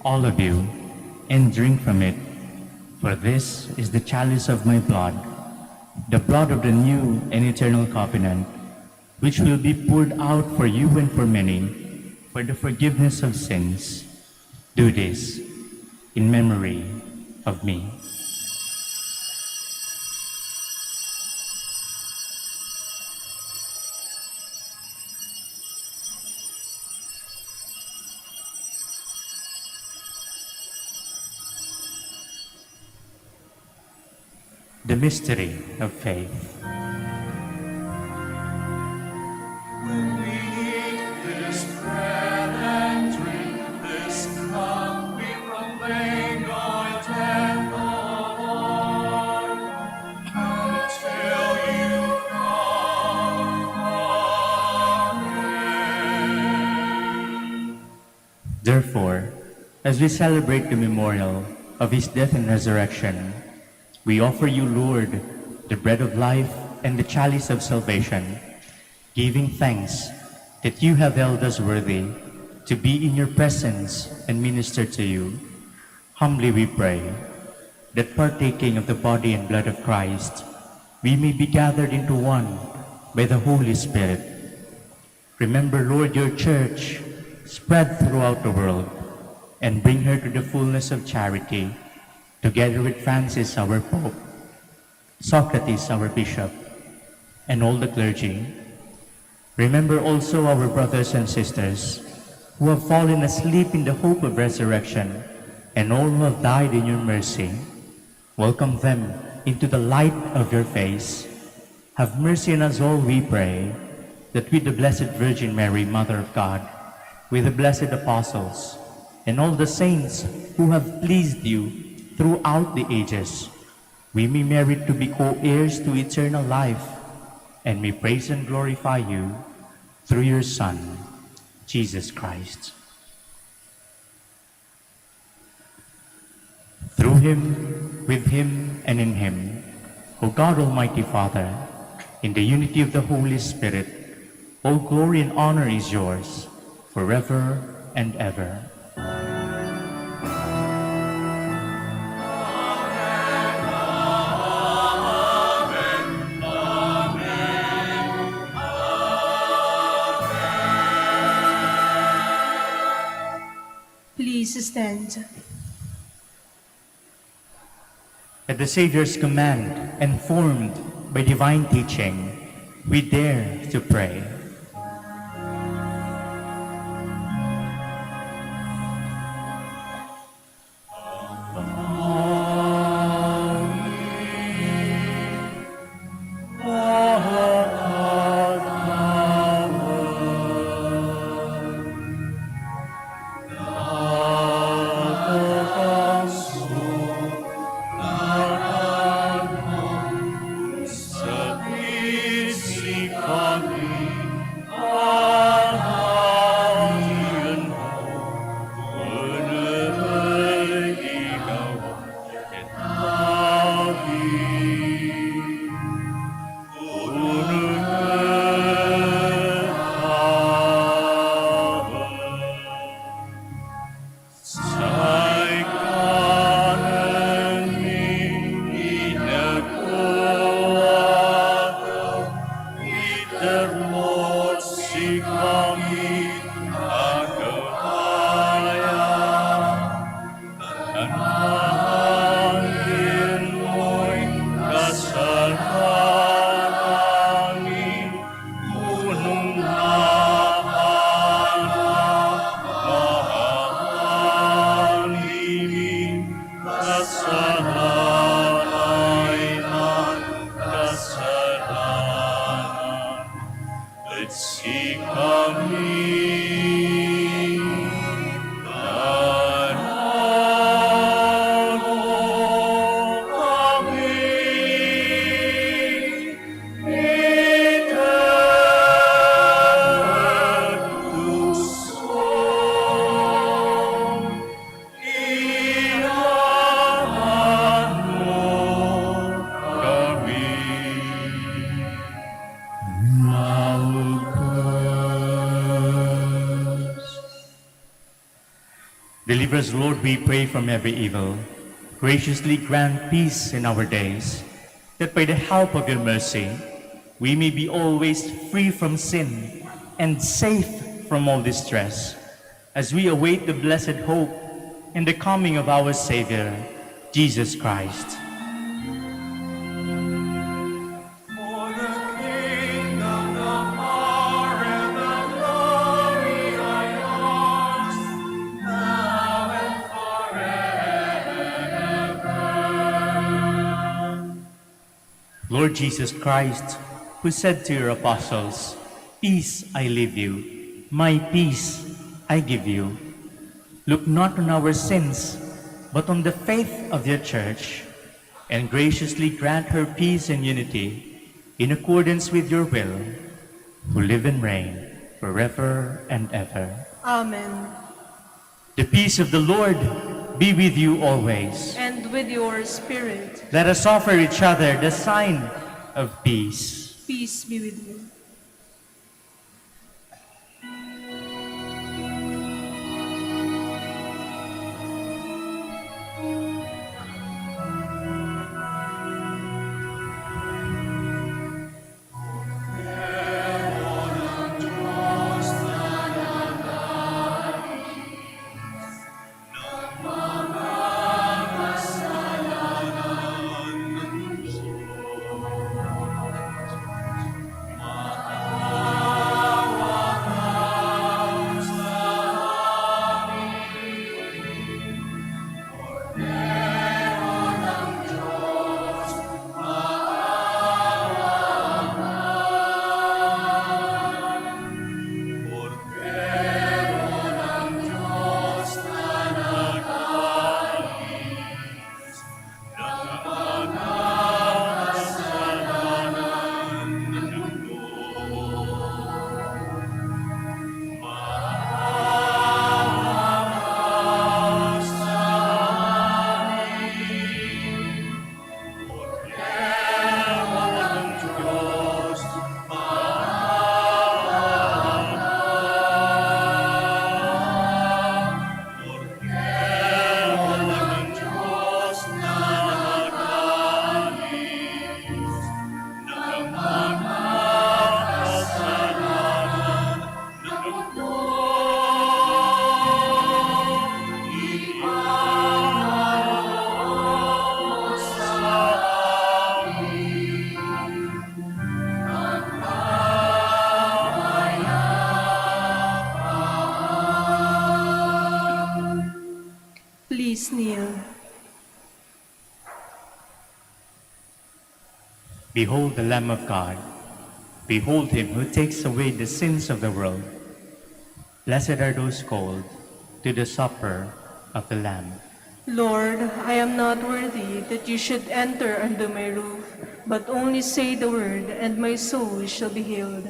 all of you, and drink from it, for this is the chalice of my blood, the blood of the new and eternal covenant, which will be poured out for you and for many, for the forgiveness of sins. Do this in memory of me." The mystery of faith. When we eat this bread and drink this cup, we proclaim your death, O Lord, until you come again. Therefore, as we celebrate the memorial of his death and resurrection, we offer you, Lord, the bread of life and the chalice of salvation, giving thanks that you have held us worthy to be in your presence and minister to you. Humbly we pray that partaking of the body and blood of Christ, we may be gathered into one by the Holy Spirit. Remember, Lord, your church spread throughout the world and bring her to the fullness of charity, together with Francis, our Pope, Socrates, our Bishop, and all the clergy. Remember also our brothers and sisters who have fallen asleep in the hope of resurrection, and all who have died in your mercy. Welcome them into the light of your face. Have mercy on us all, we pray, that with the Blessed Virgin Mary, Mother of God, with the blessed apostles, and all the saints who have pleased you throughout the ages, we may merit to be co-heirs to eternal life, and may praise and glorify you through your Son, Jesus Christ. Through him, with him, and in him, O God Almighty Father, in the unity of the Holy Spirit, all glory and honor is yours, forever and ever. Please stand. At the Savior's command and formed by divine teaching, we dare to pray. Sa pisipan sana'y nagkasalanan. Letsi kami nanalo kami itertuson. Kailangan mo kami. Deliver us, Lord, we pray, from every evil. Graciously grant peace in our days, that by the help of your mercy, we may be always free from sin and safe from all distress, as we await the blessed hope and the coming of our Savior, Jesus Christ. For the kingdom, the power, and the glory are yours, now and Lord Jesus Christ, who said to your apostles, "Peace I leave you, my peace I give you," look not on our sins, but on the faith of your church, and graciously grant her peace and unity in accordance with your will, who live and reign forever and ever. Amen. The peace of the Lord be with you always. And with your spirit, Let us offer each other the sign of peace. peace be with you. Please kneel. Behold the Lamb of God. Behold him who takes away the sins of the world. Blessed are those called to the supper of the Lamb. Lord, I am not worthy that you should enter under my roof, but only say the word, and my soul shall be healed.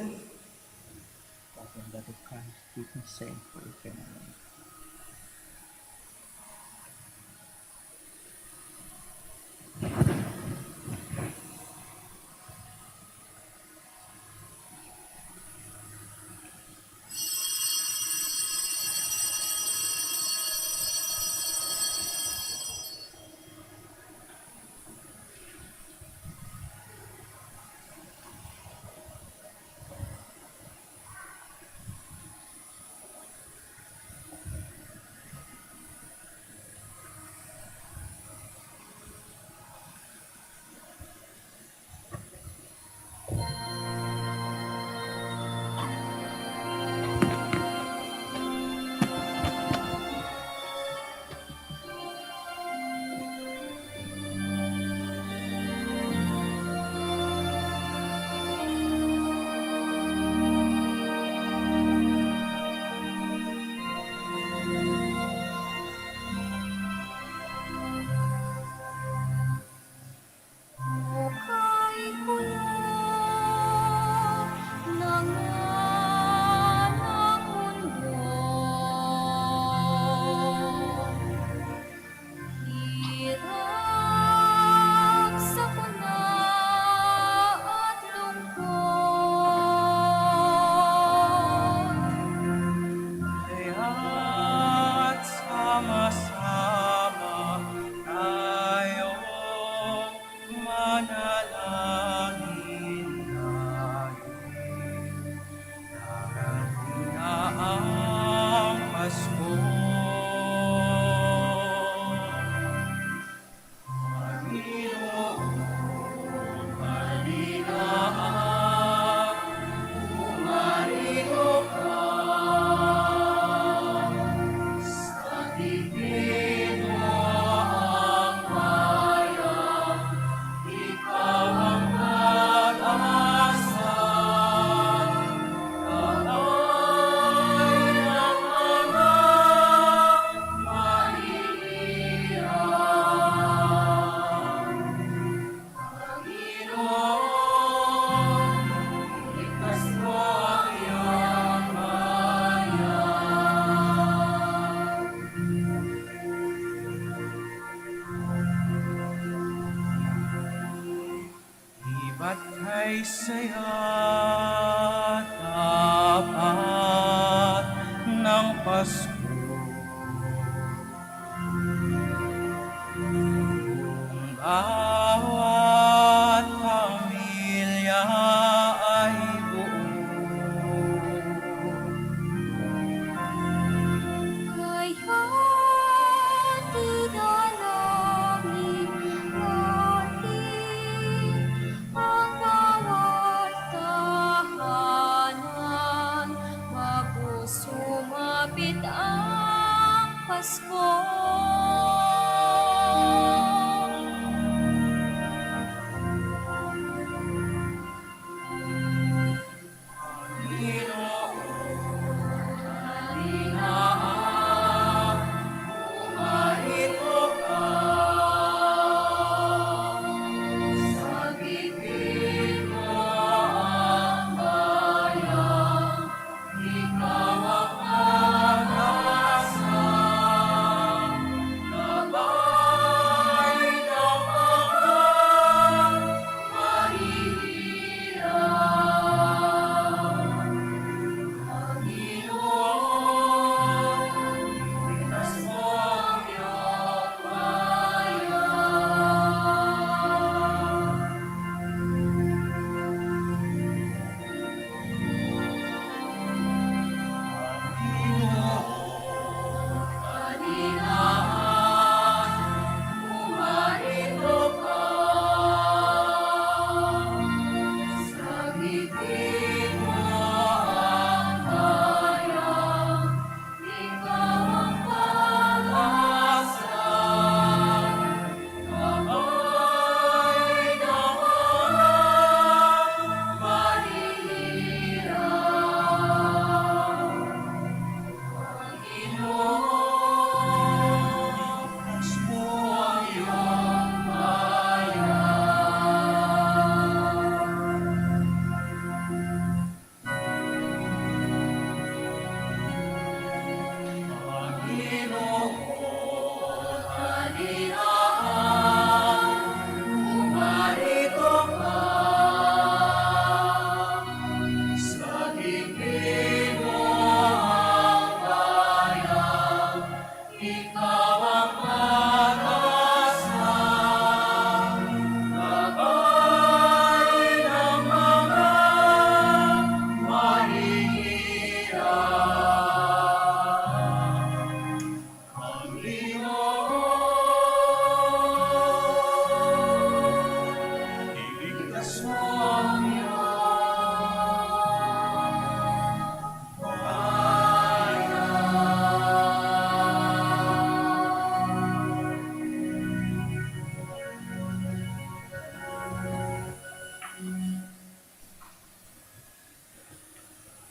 manalangin natin. Darating na ang Pasko. Panginoon, halina't pumarito ka sa tingin mo ang bayan. Ikaw ang pag-asa, kamay ng mga mahihirap. Panginoon, iligtas mo ang iyong bayan. Iba't kay saya tapat ng Pasko. Kung bawat pamilya ay buo. Kaya't idalangin natin ang bawat tahanan bago sumapit ang Pasko.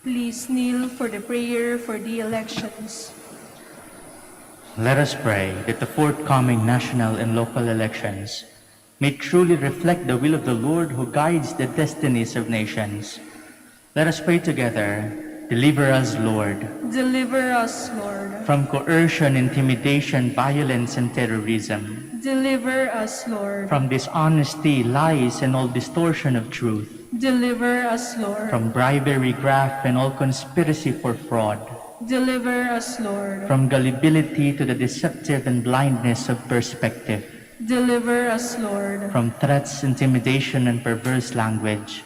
Please kneel for the prayer for the elections. Let us pray that the forthcoming national and local elections may truly reflect the will of the Lord who guides the destinies of nations. Let us pray together. Deliver us, Lord, Deliver us, Lord. from coercion, intimidation, violence, and terrorism, Deliver us, Lord. from dishonesty, lies, and all distortion of truth, Deliver us, Lord. from bribery, graft, and all conspiracy for fraud, Deliver us, Lord. from gullibility to the deceptive and blindness of perspective. Deliver us, Lord. from threats, intimidation, and perverse language.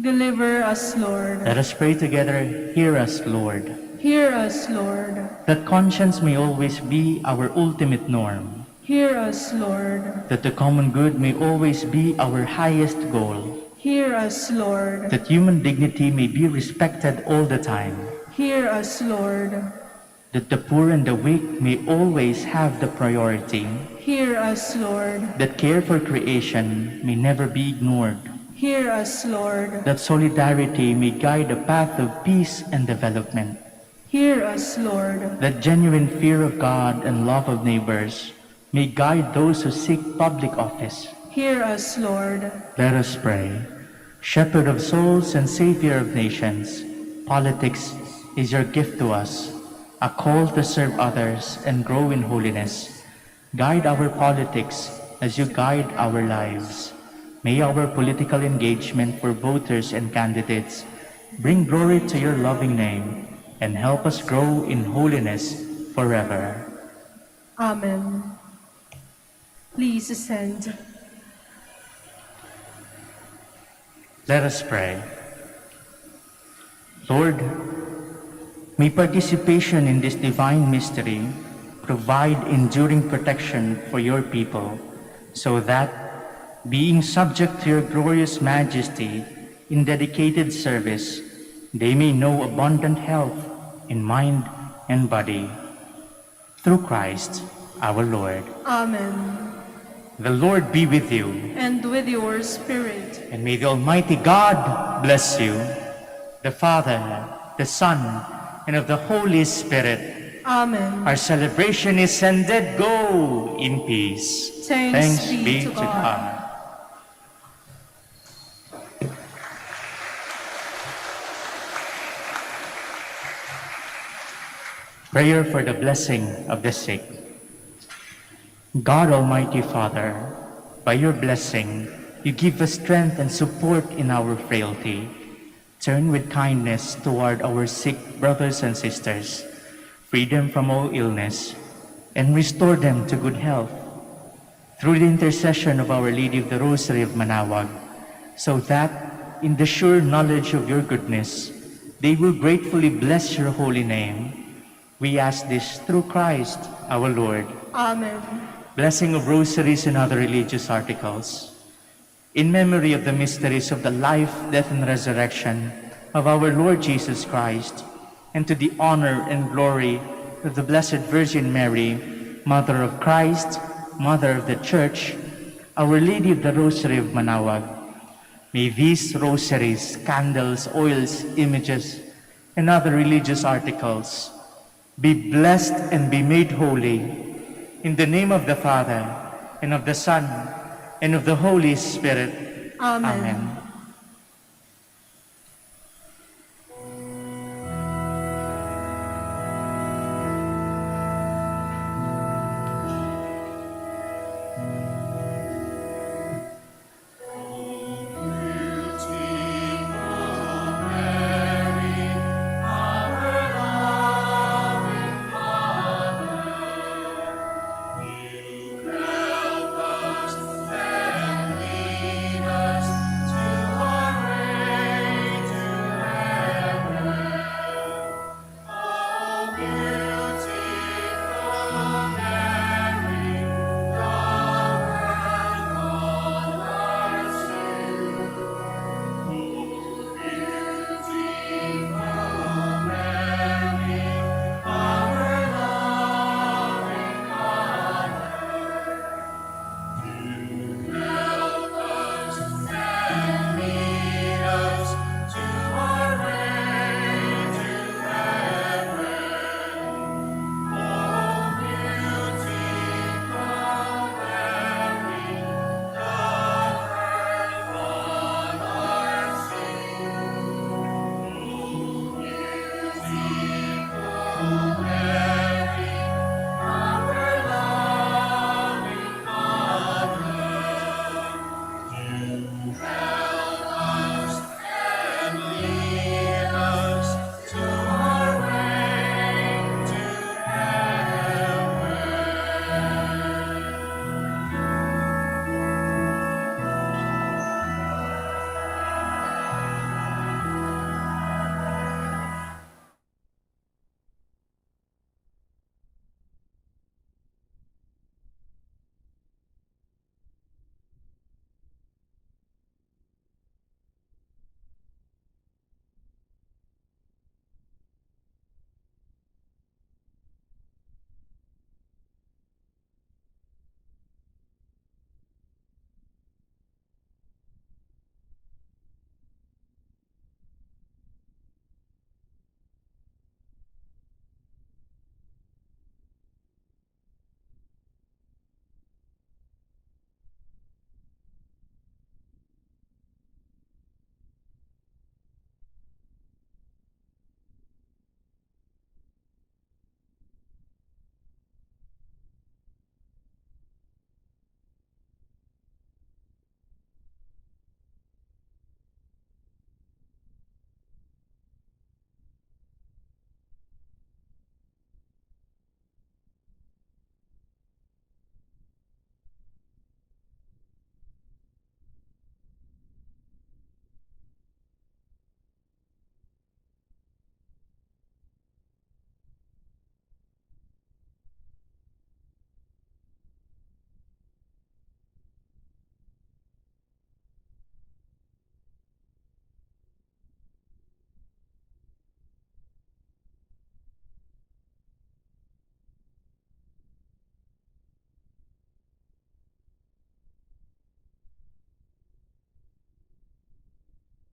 Deliver us, Lord. Let us pray together. Hear us, Lord. Hear us, Lord. That conscience may always be our ultimate norm. Hear us, Lord. That the common good may always be our highest goal. Hear us, Lord. That human dignity may be respected all the time. Hear us, Lord. That the poor and the weak may always have the priority. Hear us, Lord. That care for creation may never be ignored. Hear us, Lord. That solidarity may guide a path of peace and development. Hear us, Lord. That genuine fear of God and love of neighbors may guide those who seek public office. Hear us, Lord. Let us pray. Shepherd of souls and Savior of nations, politics is your gift to us, a call to serve others and grow in holiness. Guide our politics as you guide our lives. May our political engagement for voters and candidates bring glory to your loving name and help us grow in holiness forever. Amen. Please ascend. Let us pray. Lord, may participation in this divine mystery provide enduring protection for your people, so that, being subject to your glorious majesty in dedicated service, they may know abundant health in mind and body. Through Christ our Lord. Amen. The Lord be with you, And with your spirit. and may the Almighty God bless you, the Father, the Son, and of the Holy Spirit. Amen. Our celebration is ended. Go in peace. Thanks be to God. God. Prayer for the blessing of the sick. God Almighty Father, by your blessing, you give us strength and support in our frailty. Turn with kindness toward our sick brothers and sisters, free them from all illness, and restore them to good health. Through the intercession of Our Lady of the Rosary of Manaoag, so that, in the sure knowledge of your goodness, they will gratefully bless your holy name. We ask this through Christ our Lord. Amen. Blessing of rosaries and other religious articles. In memory of the mysteries of the life, death, and resurrection of our Lord Jesus Christ, and to the honor and glory of the Blessed Virgin Mary, Mother of Christ, Mother of the Church, Our Lady of the Rosary of Manaoag, may these rosaries, candles, oils, images, and other religious articles be blessed and be made holy. In the name of the Father, and of the Son, and of the Holy Spirit. Amen. Amen.